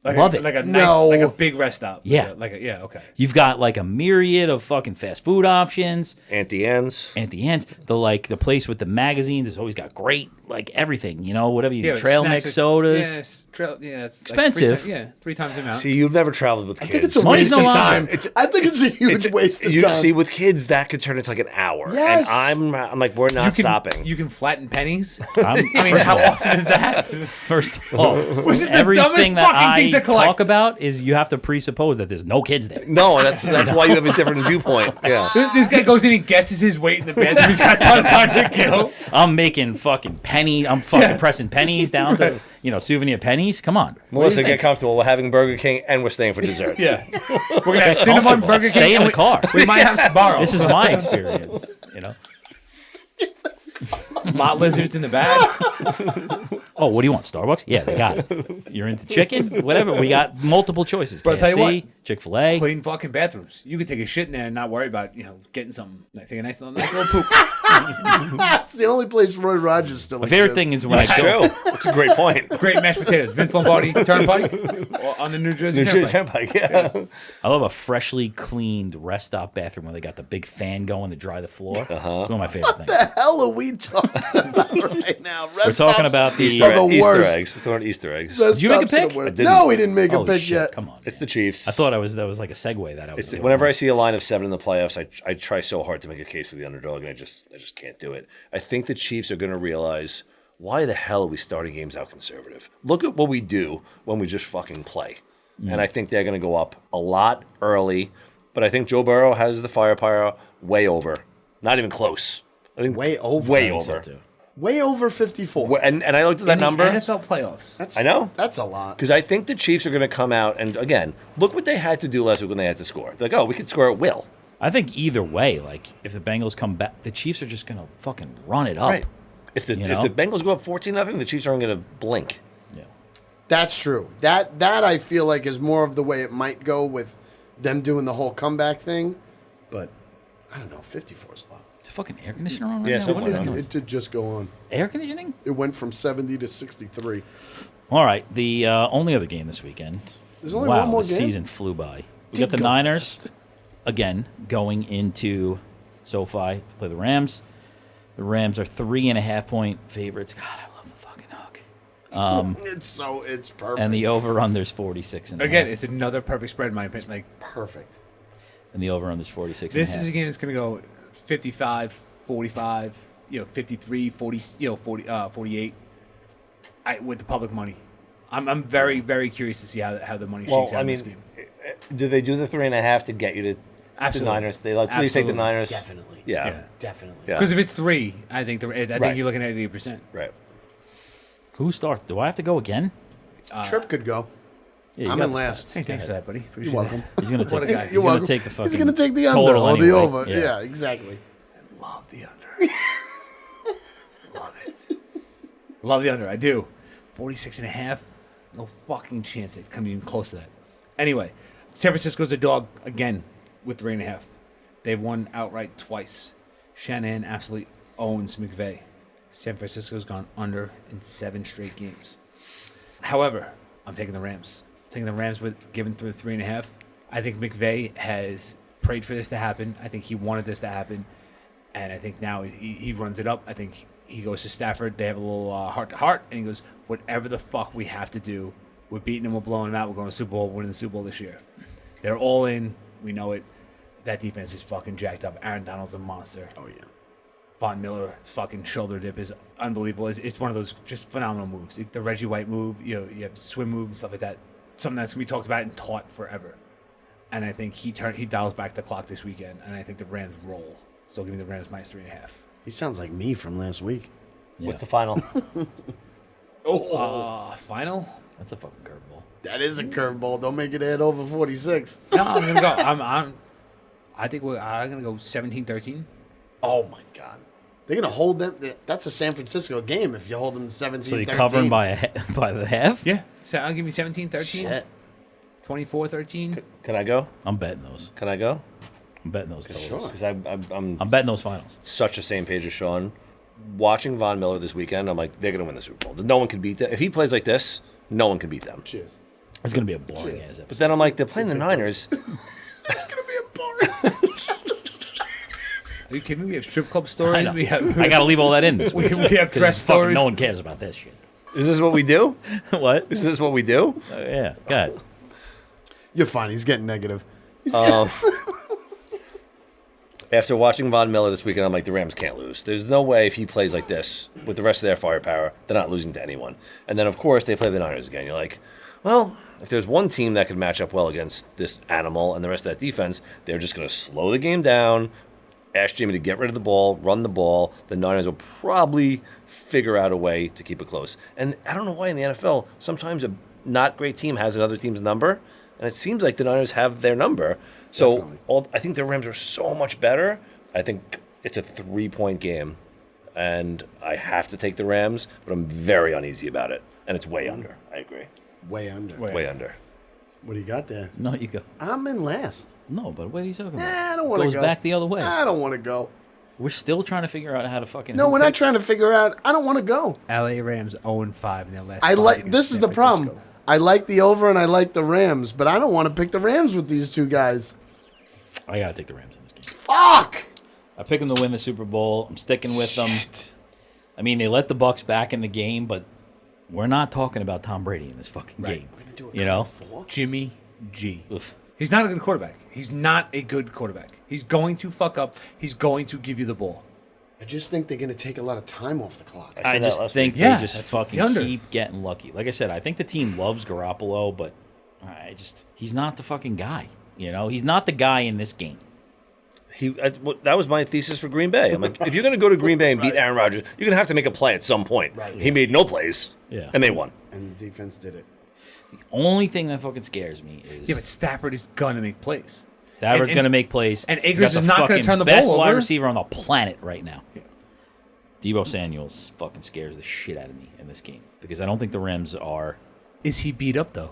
Love it. Like a nice, No. like a big rest stop. Yeah. Okay. You've got like a myriad of fucking fast food options. Auntie Anne's. At the end, the place with the magazines has always got great like everything. You know, whatever you Yeah, trail snacks mix are- sodas. Yeah, it's Expensive. Like 3 times the amount. See, you've never traveled with I think kids. it's a Money's waste no of longer- time. I think it's a huge waste of time. See, with kids, that could turn into like an hour. Yes. And I'm like, we're not stopping. You can flatten pennies. I I mean, how awesome is that? First of all, Which is the everything dumbest that fucking I thing to collect. talk about is you have to presuppose that there's no kids there. No, that's why you have a different viewpoint. Yeah. This guy goes in and guesses his weight in the bathroom. He's got time to kill. I'm making fucking penny. I'm fucking pressing pennies down to souvenir pennies. Come on, Melissa, get comfortable. We're having Burger King and we're staying for dessert. Yeah. We're going to have Get Cinnamon comfortable. Burger King. Stay in and the car. We might have Sbarro. This is my experience. lot lizards in the bag. Oh, what do you want? Starbucks? Yeah, they got it. You're into chicken? Whatever. We got multiple choices. But I'll tell you KFC, Chick-fil-A. Clean fucking bathrooms. You could take a shit in there and not worry about, getting something. Like, take a nice little poop. It's the only place Roy Rogers still. My favorite thing is when I go. True. That's a great point. Great mashed potatoes. Vince Lombardi Turnpike or on the New Jersey New Jersey Turnpike. Turnpike, yeah. I love a freshly cleaned rest stop bathroom where they got the big fan going to dry the floor. It's one of my favorite things. What the hell are we talking about right now? We're talking about the Easter- the Easter worst. eggs. We're throwing Easter eggs. Did you make a pick? I didn't. No, we didn't make a Oh pick shit! yet. Come on. It's the Chiefs. I thought that was like a segue that I was. doing. Whenever I see a line of 7 in the playoffs, I try so hard to make a case for the underdog, and I just can't do it. I think the Chiefs are going to realize, why the hell are we starting games out conservative? Look at what we do when we just fucking play. And I think they're going to go up a lot early, but I think Joe Burrow has the firepower way over. Not even close. I think Way over. Way I think so, over. too. Way over 54. And I looked at that number. NFL playoffs. I know. That's a lot. Because I think the Chiefs are going to come out, and again, look what they had to do last week when they had to score. They're like, oh, we could score at will. I think either way, like if the Bengals come back, the Chiefs are just gonna fucking run it up. Right. If the Bengals go up 14-0, the Chiefs aren't going to blink. Yeah. That's true. That I feel like is more of the way it might go with them doing the whole comeback thing. But I don't know. 54 is a lot. Is the fucking air conditioner on right Yeah, now? something What is like that? It did just go on. Air conditioning? It went from 70 to 63. All right. The only other game this weekend. There's only wow, one more the game? season flew by. We Did got the go Niners fast. again going into SoFi to play the Rams. The Rams are 3.5-point favorites. God, I love the fucking hook. It's perfect. And the over/under's 46 and a Again, half. it's another perfect spread in my opinion. Like, perfect. And the over/under's 46 this and a is a half. game that's going to go 55, 45, 53, 40, 48 with the public money. I'm very, very curious to see how the money shakes out in this game. do they do the 3.5 to get you to Absolutely. the Niners? They like, please take the Absolutely. Niners. Definitely. Yeah. Definitely. Yeah. Because if it's 3, I think Right. you're looking at 80%. Right. Who starts? Do I have to go again? Trip could go. Yeah, you I'm got in the last. stats. Hey, thanks for that, buddy. Appreciate You're welcome. He's gonna What a take. guy. He's You're gonna welcome. take the fucking. He's going to take the under total or the anyway. over. Yeah. Yeah, exactly. that. Love the under. Love it. Love the under. I do. 46.5. No fucking chance they come even close to that. Anyway, San Francisco's a dog again with 3.5. They've won outright twice. Shanahan absolutely owns McVay. San Francisco's gone under in 7 straight games. However, I'm taking the Rams. Taking the Rams with giving through 3.5. I think McVay has prayed for this to happen. I think he wanted this to happen. And I think now he runs it up. I think he goes to Stafford. They have a little heart-to-heart. And he goes, whatever the fuck we have to do, we're beating them, we're blowing them out, we're going to the Super Bowl, we're winning the Super Bowl this year. They're all in. We know it. That defense is fucking jacked up. Aaron Donald's a monster. Oh, yeah. Von Miller's fucking shoulder dip is unbelievable. It's one of those just phenomenal moves. The Reggie White move, you have swim move and stuff like that. Something that's going to be talked about and taught forever. And I think he dials back the clock this weekend, and I think the Rams roll. So give me the Rams -3.5. He sounds like me from last week. Yeah. What's the final? Final? That's a fucking curveball. That is a curveball. Don't make it head over 46. No, I'm gonna go. I think I'm gonna go 17-13. Oh, my God. They're going to hold them. That's a San Francisco game if you hold them to 17-13. So you cover them by the half? Yeah. So I'll give you 17-13. Shit. 24-13. Can I go? I'm betting those. Can I go? I'm betting those totals. Because I'm I'm betting those finals. such the same page as Sean. Watching Von Miller this weekend, I'm like, they're going to win the Super Bowl. No one can beat them. If he plays like this, no one can beat them. Cheers. It's going to be a boring Cheers. ass episode. But then I'm like, they're playing the Niners. It's going to be a boring. Are you kidding me? We have strip club stories. We have. I got to leave all that in this week. we have 'Cause dress fucking stories. no one cares about this shit. Is this what we do? What? Is this what we do? Yeah, go ahead. You're fine. He's getting negative. After watching Von Miller this weekend, I'm like, the Rams can't lose. There's no way if he plays like this with the rest of their firepower, they're not losing to anyone. And then, of course, they play the Niners again. You're like, well, if there's one team that could match up well against this animal and the rest of that defense, they're just going to slow the game down, ask Jimmy to get rid of the ball, run the ball. The Niners will probably figure out a way to keep it close. And I don't know why in the NFL, sometimes a not great team has another team's number, and it seems like the Niners have their number. So I think the Rams are so much better. I think it's a 3-point game, and I have to take the Rams, but I'm very uneasy about it, and it's way under. I agree. Way under. Way under. What do you got there? No, you go. I'm in last. No, but what are you talking about? I don't want to Goes go. back the other way. I don't want to go. We're still trying to figure out how to fucking. No, we're not trying to figure out. I don't want to go. LA Rams 0-5 in their last. I 5 like. against This is San the problem. Francisco. I like the over and I like the Rams, but I don't want to pick the Rams with these two guys. I gotta take the Rams in this game. Fuck. I picked them to win the Super Bowl. I'm sticking with them. I mean, they let the Bucks back in the game, but we're not talking about Tom Brady in this fucking game. You know, Jimmy G. Oof. He's not a good quarterback. He's not a good quarterback. He's going to fuck up. He's going to give you the ball. I just think they're going to take a lot of time off the clock. I that just last think week. Yeah, they just that's fucking the under. keep getting lucky. Like I said, I think the team loves Garoppolo, but he's not the fucking guy. You know, he's not the guy in this game. That was my thesis for Green Bay. I'm like, if you're going to go to Green Bay and beat Aaron Rodgers, you're going to have to make a play at some point. Right. He made no plays, and they won. And the defense did it. The only thing that fucking scares me is Yeah, but Stafford is gonna make plays. Stafford's and- going to make plays. and You Akers got is not gonna fucking turn the best ball wide over. receiver on the planet right now. Deebo Samuels fucking scares the shit out of me in this game because I don't think the Rams are. Is he beat up though?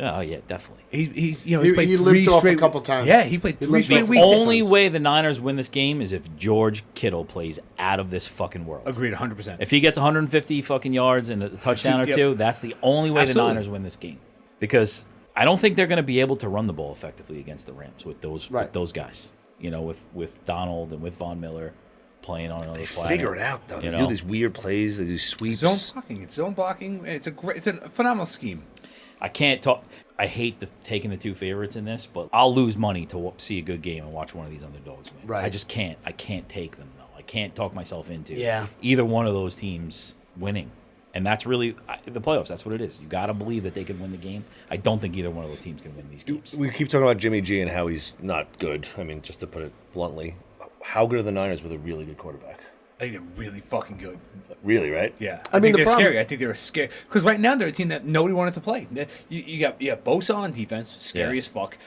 Oh yeah, definitely. He's He played limped three off a straight couple times. Yeah, he played He 3 limped straight off. weeks. at Only times. way the Niners win this game is if George Kittle plays out of this fucking world. Agreed, 100%. If he gets 150 fucking yards and a touchdown or Yep. two, that's the only way Absolutely. the Niners win this game. Because I don't think they're going to be able to run the ball effectively against the Rams with those guys. You know, with Donald and with Von Miller playing on another planet. Figure it out, though. You They know? do these weird plays. They do sweeps. Zone blocking. It's a phenomenal scheme. I can't talk. I hate taking the two favorites in this, but I'll lose money to see a good game and watch one of these underdogs win. Right. I just can't. I can't take them though. I can't talk myself into either one of those teams winning, and that's really the playoffs. That's what it is. You got to believe that they can win the game. I don't think either one of those teams can win these games. We keep talking about Jimmy G and how he's not good. I mean, just to put it bluntly, how good are the Niners with a really good quarterback? I think they're really fucking good. Really, right? Yeah, I mean, think the they're problem- scary. I think they're scary because right now they're a team that nobody wanted to play. You got Bosa on defense, scary Yeah. as fuck.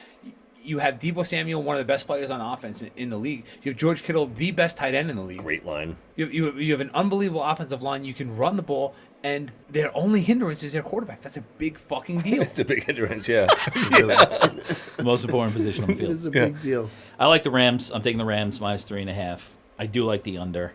You have Deebo Samuel, one of the best players on offense in the league. You have George Kittle, the best tight end in the league. Great line. You have an unbelievable offensive line. You can run the ball, and their only hindrance is their quarterback. That's a big fucking deal. It's a big hindrance, yeah. The most important position on the field. It's a big deal. I like the Rams. I'm taking the Rams -3.5. I do like the under.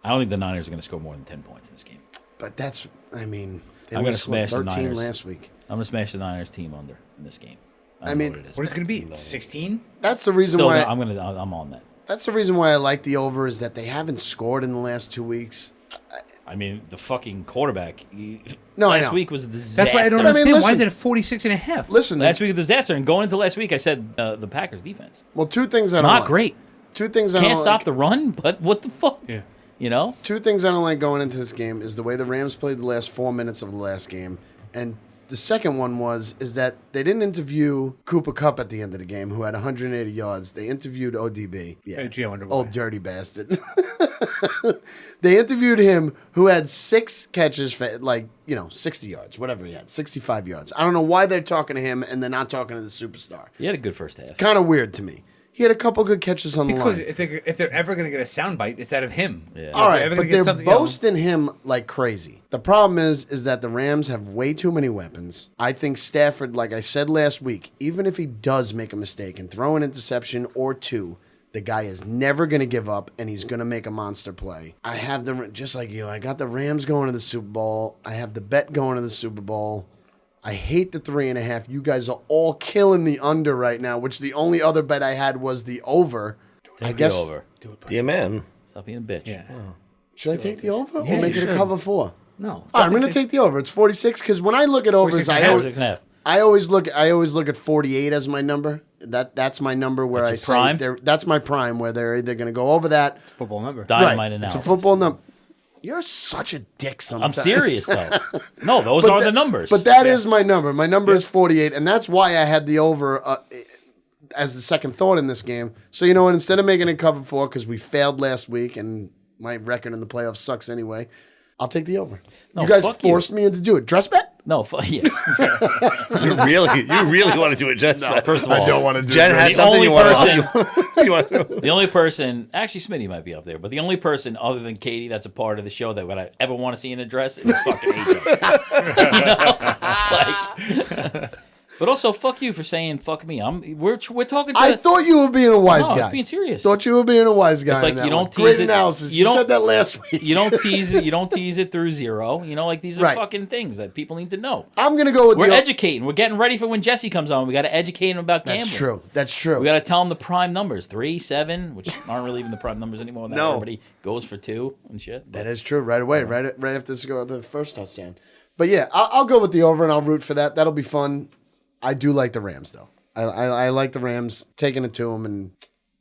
I don't think the Niners are going to score more than 10 points in this game. But that's, I mean, they I'm went gonna smash the 13 Niners. last week. I'm gonna smash the Niners team under in this game. I mean, What is it going to be? 16? that's the reason Still, why I'm on that. that's the reason why I like the over is that they haven't scored in the last 2 weeks. I mean, the fucking quarterback. No, I last know. week was a disaster. That's why I don't But I mean, understand. Why is listen- it at 46.5? Listen, Last week was a disaster, and going into last week, I said the Packers defense well, two things I don't not like. great. Two things I Can't don't stop like. the run, but what the fuck? Yeah. You know? Two things I don't like going into this game is the way the Rams played the last 4 minutes of the last game, and the second one is that they didn't interview Cooper Kupp at the end of the game, who had 180 yards. They interviewed ODB. Yeah, Gio Underwood. old dirty bastard. They interviewed him, who had 6 catches for 60 yards, whatever he had, 65 yards. I don't know why they're talking to him and they're not talking to the superstar. He had a good first half. Kind of weird to me. He had a couple good catches on the Because line. if they're ever going to get a soundbite, it's out of him. Yeah. All right, ever but gonna get they're something, boasting him like crazy. The problem is that the Rams have way too many weapons. I think Stafford, like I said last week, even if he does make a mistake and throw an interception or two, the guy is never going to give up, and he's going to make a monster play. I have just like you, I got the Rams going to the Super Bowl. I have the bet going to the Super Bowl. I hate the 3.5. You guys are all killing the under right now, which the only other bet I had was the over. Take the over. Yeah, man. Stop being a bitch. Yeah. Should I take the over Yeah, or make you it a should. cover 4? No. All right, I'm going to take the over. It's 46 because when I look at overs, 46 I and a half. always, 6.5. I always look at 48 as my number. That's my number where That's I your say prime? that's my prime where they're either going to go over that. Football number. Dynamite Right. analysis. It's a football number. You're such a dick I'm sometimes. serious though. No, those But are that- the numbers. But that is my number. My number is 48, and that's why I had the over as the second thought in this game. So you know what? Instead of making it cover 4 because we failed last week and my record in the playoffs sucks anyway, I'll take the over. No, you guys fuck you. forced me into do it. Dress bet? no, yeah. You really want to do it, Jen? First of all, want to do Jen has The something only you want person- to. You want to. the only person, actually, Smitty might be up there, but the only person other than Katie that's a part of the show that would I ever want to see in a dress is fucking AJ. Like, but also, fuck you for saying fuck me. We're talking. To I thought you were being a wise No, I was guy. being serious. Thought you were being a wise guy. It's like on that you don't one. tease Great it- analysis. you You don't- said that last week. You don't tease it. You don't tease it through 0. You know, like these are Right. fucking things that people need to know. I'm gonna go with We're the. educating. We're getting ready for when Jesse comes on. We got to educate him about gambling. That's true. That's true. We got to tell him the prime numbers 3, 7, which aren't really even the prime numbers anymore. Now No. everybody goes for 2 and shit. That is true. Right away. Right after this go the first touchdown. But yeah, I'll go with the over and I'll root for that. That'll be fun. I do like the Rams though. I like the Rams taking it to them, and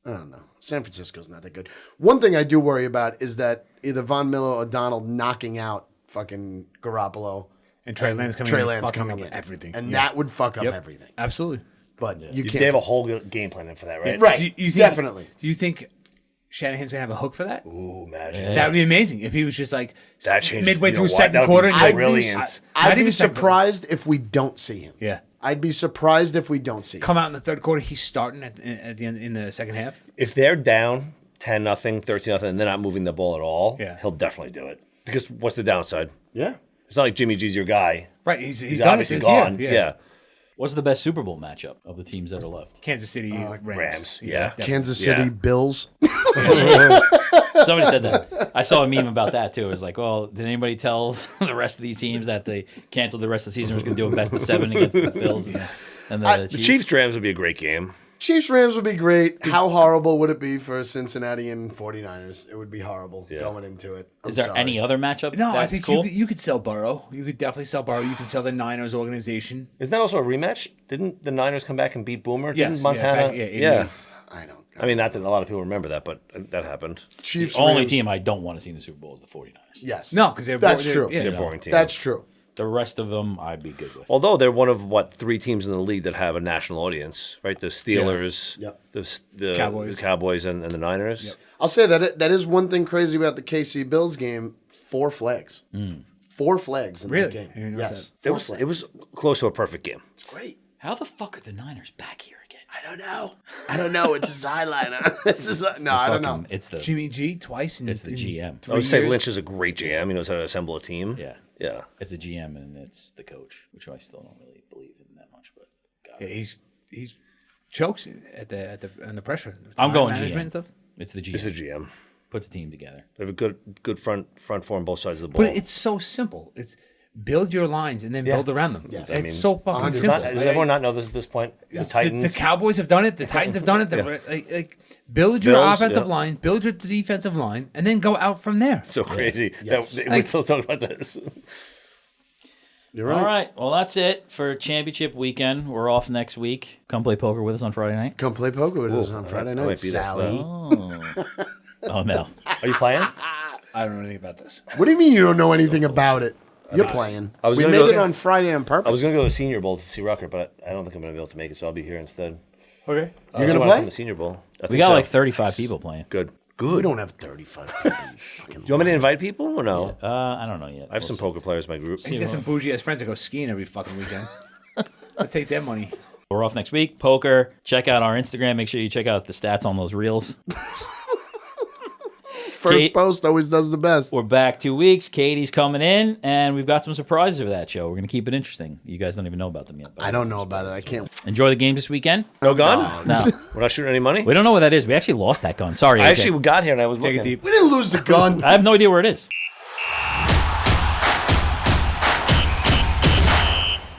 I don't know. San Francisco's not that good. One thing I do worry about is that either Von Miller or Donald knocking out fucking Garoppolo. And Trey Lance coming Trey in. Lance fucking coming up in. everything. And Yeah. that would fuck up Yep. everything. Absolutely. But you They can't. have a whole game plan for that, right? Right. Do you think, Definitely. Do you think Shanahan's going to have a hook for that? Ooh, imagine. That would be amazing if he was just like That changes. midway you through know what? second That would quarter. be and you're like, brilliant. I'd Not be even second quarter. surprised if we don't see him. Yeah. I'd be surprised if we don't see him. Come out in the third quarter. He's starting at the end in the second half. If they're down 10-0, 13-0, and they're not moving the ball at all, Yeah. he'll definitely do it. Because what's the downside? Yeah. It's not like Jimmy G's your guy. Right. He's He's done it obviously this gone. year. Yeah. What's the best Super Bowl matchup of the teams that are left? Kansas City Rams. Yeah. definitely. Kansas City Yeah. Bills. Somebody said that. I saw a meme about that too. It was like, well, did anybody tell the rest of these teams that they canceled the rest of the season? Was going to do a best of 7 against the Bills and the The Chiefs? Chiefs Rams would be a great game. Chiefs Rams would be great. How horrible would it be for Cincinnati and 49ers? It would be horrible Yeah. going into it. I'm Is there sorry. any other matchup? No, I that's think cool. you could sell Burrow. You could definitely sell Burrow. You can sell the Niners organization. Isn't that also a rematch? Didn't the Niners come back and beat Boomer? Yes, Didn't Montana? yeah, back- yeah. I don't. I mean, not that a lot of people remember that, but that happened. Chiefs. The only Rams, team I don't want to see in the Super Bowl is the 49ers. Yes. No, because That's true. Yeah, They're a boring team. That's true. The rest of them, I'd be good with. Although they're one of, 3 teams in the league that have a national audience, right? The Steelers, Yep. the Cowboys. the Cowboys and the Niners. I'll say that that is one thing crazy about the KC Bills game. 4 flags. 4 flags in Really? that game. I didn't notice Yes. It 4 was flags. it was close to a perfect game. It's great. How the fuck are the Niners back here again? I don't know. I don't know. It's his eyeliner. It's his, no, I don't know. Fucking- It's the Jimmy G twice. It's the GM. I would say Lynch is a great GM. He knows how to assemble a team. Yeah, Yeah. it's the GM and it's the coach, which I still don't really believe in that much. But God. Yeah, he's chokes at the under pressure. I'm going management GM. and stuff. It's the GM. It's the GM. Puts a team together. They have a good front four on both sides of the ball. But it's so simple. It's build your lines and then build around them. Yes. It's so fucking Does simple. everyone not know this at this point? The Titans. The Cowboys have done it. The Titans have done it. Like, build your Bills, offensive line, build your defensive line, and then go out from there. So crazy. Yes. We're still talking about this. You're right. All right. Well, that's it for championship weekend. We're off next week. Come play poker with us on Friday night. Come play poker with us on Friday night, might be there for that. Sally. Oh no. Are you playing? I don't know anything about this. What do you mean you don't know anything about it? You're playing. I was We gonna made go- it on Friday on purpose. I was going to go to the Senior Bowl to see Rucker, but I don't think I'm going to be able to make it, so I'll be here instead. Okay. You're So gonna when I play? come to the Senior Bowl. I We think got so. like 35 people playing. Good. We don't have 35 people. You fucking Do you want me to invite people or no? I don't know yet. I have some poker players in my group. He's got some bougie ass friends that go skiing every fucking weekend. Let's take their money. We're off next week. Poker. Check out our Instagram. Make sure you check out the stats on those reels. First Kate- post always does the best. We're back 2 weeks. Katie's coming in, and we've got some surprises for that show. We're going to keep it interesting. You guys don't even know about them yet. but I don't know about it. I can't. Enjoy the games this weekend. No gun? No, We're not shooting any money? we don't know what that is. We actually lost that gun. Sorry. I AJ. actually got here and I was Take looking. it deep. We didn't lose the gun. I have no idea where it is.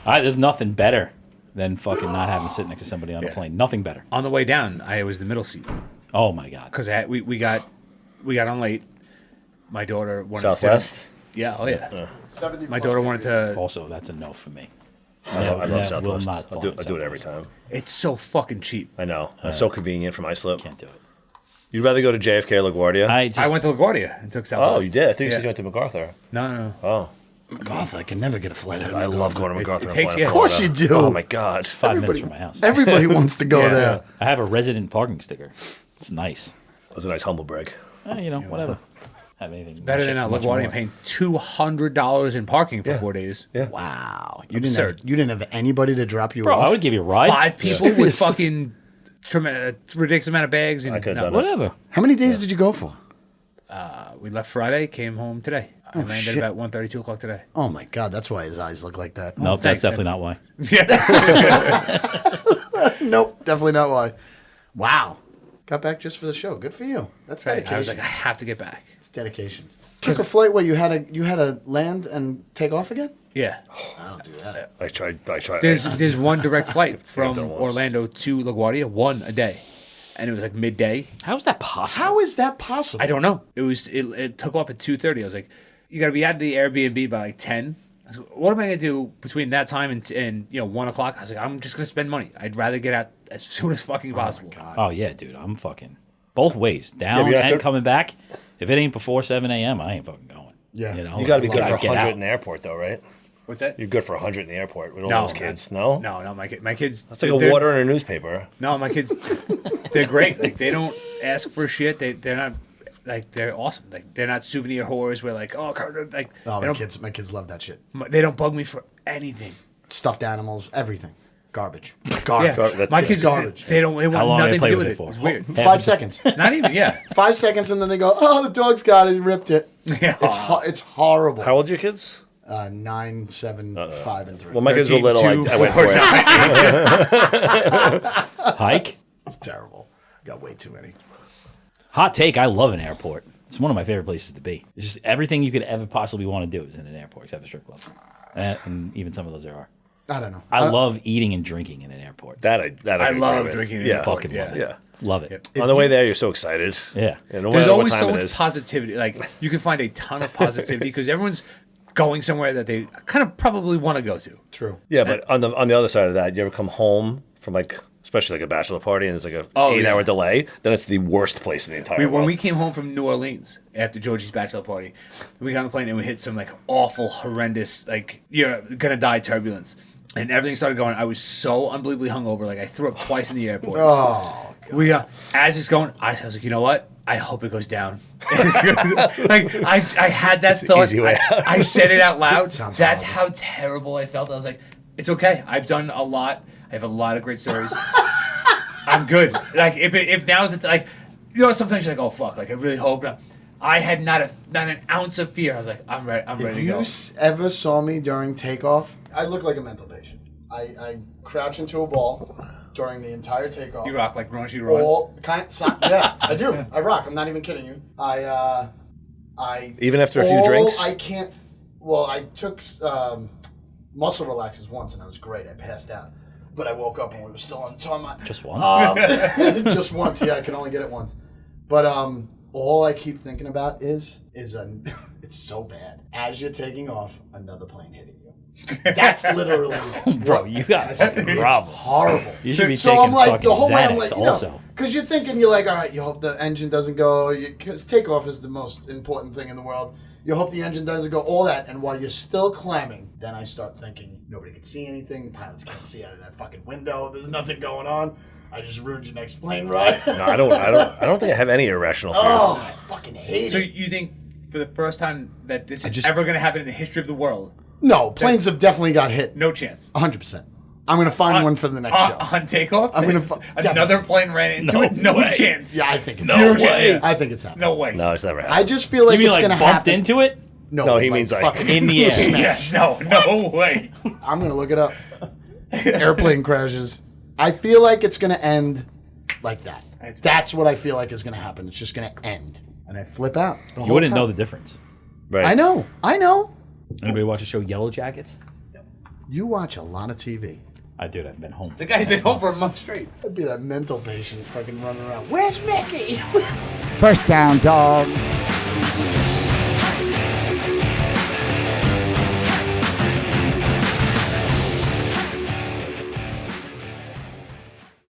There's nothing better than fucking not having to sit next to somebody on a plane. Nothing better. On the way down, I was the middle seat Oh my god. because we got on late. My daughter wanted Southwest? to. Yeah. Oh yeah. 70 My plus daughter wanted degrees. to. Also, that's a no for me. I love will Southwest. not I fly do it every time. It's so fucking cheap. I know. It's so convenient for my slip. Can't do it. You'd rather go to JFK or LaGuardia? I went to LaGuardia and took Southwest. Oh, you did? I think you said Yeah. you went to MacArthur. No. Oh. MacArthur, I can never get a flight. I love going to MacArthur. and takes flying you- to Of course Florida. you do. Oh, my God. 5 minutes from my house. Everybody wants to go Yeah. there. I have a resident parking sticker. It's nice. That was a nice humble brag. Whatever. Have anything Better than much LaGuardia more. paying $200 in parking for 4 days. Yeah. Wow. Absurd. You didn't have anybody to drop you Bro, off? I would give you a ride. 5 people with Serious. fucking ridiculous amount of bags. And I could've done it. Whatever. How many days did you go for? We left Friday, came home today. I landed shit. about 1:30, 2 o'clock today. Oh my God, that's why his eyes look like that. No, thanks, that's definitely not why. Nope, definitely not why. Wow. Got back just for the show. Good for you. That's dedication. I was like, I have to get back. It's dedication. Took a flight where you had to land and take off again? Yeah. I don't do that. I tried. There's one direct flight from done once. Orlando to LaGuardia, one a day. And it was like midday. How is that possible? How is that possible? I don't know. It took off at 2:30. I was like, you got to be out of the Airbnb by like 10. I was like, what am I going to do between that time and 1 o'clock? I was like, I'm just going to spend money. I'd rather get out as soon as fucking possible. God. Oh, yeah, dude. I'm fucking both ways. Down but you're not and good- coming back. If it ain't before 7 a.m., I ain't fucking going. Yeah. You got to be good Gotta for get 100 out. in the airport, though, right? What's that? You're good for 100 in the airport with all No, those kids. No? No, my kids. It's like a water in a newspaper. No, my kids, they're great. Like they don't ask for shit. They're not like they're awesome. Like they're not souvenir whores where like like Oh, they my kids love that shit. they don't bug me for anything. Stuffed animals, everything. Garbage. Yeah, Garbage. That's my it. kids Garbage. They don't. They want How long nothing they play to do with with it for? It's weird. 5 seconds. Not even. Yeah. 5 seconds, and then they go, "Oh, the dog's got it. He ripped it." Yeah. It's horrible. How old are your kids? 9, 7, 5, and 3. Well, my kids were 13, little. 2, I went 4, for it. Hike? It's terrible. Got way too many. Hot take, I love an airport. It's one of my favorite places to be. It's just everything you could ever possibly want to do is in an airport, except a strip club. And even some of those there are. I don't know. I love eating and drinking in an airport. That I I can love agree with. drinking. in Yeah. the park, Fucking love it. Yeah. Love it. On the way there, you're so excited. Yeah. And no There's matter what always time so it much is. positivity. Like you can find a ton of positivity because everyone's going somewhere that they kind of probably want to go to. True. Yeah, but on the other side of that, you ever come home from especially like a bachelor party and it's like a 8-hour yeah. delay, then it's the worst place in the entire When world. we came home from New Orleans after Georgie's bachelor party, we got on the plane and we hit some like awful, horrendous, like you're gonna die turbulence, and everything started going. I was so unbelievably hungover, like I threw up twice in the airport. Oh, We as it's going, I was like, you know what? I hope it goes down. Like I had that thought. easy way out. I said it out loud. Sounds That's horrible. how terrible I felt. I was like, it's okay. I've done a lot. I have a lot of great stories. I'm good. Like if now's the like, sometimes you're like, oh fuck, like I really hope not. I had not an ounce of fear. I was like, I'm ready. I'm if ready to you go. ever saw me during takeoff, I look like a mental patient. I crouch into a ball during the entire takeoff. You rock like Raunchy Ron. Yeah, I do. I rock. I'm not even kidding you. I Even after a few drinks? I can't. Well, I took muscle relaxers once, and I was great. I passed out. But I woke up and we were still on tarmac. Just once? Just once, yeah. I can only get it once. But all I keep thinking about is it's so bad. As you're taking off, another plane hitting you. That's literally... Bro, you got a problem. It's horrible. You should be so taking I'm like, fucking the whole way I'm Xanax like, also. Because you're thinking, you're like, all right, you hope the engine doesn't go. Because takeoff is the most important thing in the world. You hope the engine doesn't go, all that. And while you're still climbing, then I start thinking, nobody can see anything. The pilots can't see out of that fucking window. There's nothing going on. I just ruined your next plane ride. No, I don't think I have any irrational fears. Oh, I fucking hate So it. you think for the first time that this is ever going to happen in the history of the world? No, planes have definitely got hit. No chance. 100%. I'm going to find one for the next show. On takeoff? I'm gonna Another plane ran into it? No way. chance. Yeah, I think it's No happening. way. I think it's happening. No way. No, it's never happened. I just feel like You mean it's like going to bumped happen. into it? No, he means like fucking in the air. smash. Yeah, no way. I'm going to look it up. Airplane crashes. I feel like it's going to end like that. That's what I feel like is going to happen. It's just going to end. And I flip out. You wouldn't know the difference. right. I know. Anybody watch the show Yellow Jackets? You watch a lot of TV. I do. I've been home. The guy's been home for a month straight. I'd be that mental patient fucking running around. Where's Mickey? First down, dog.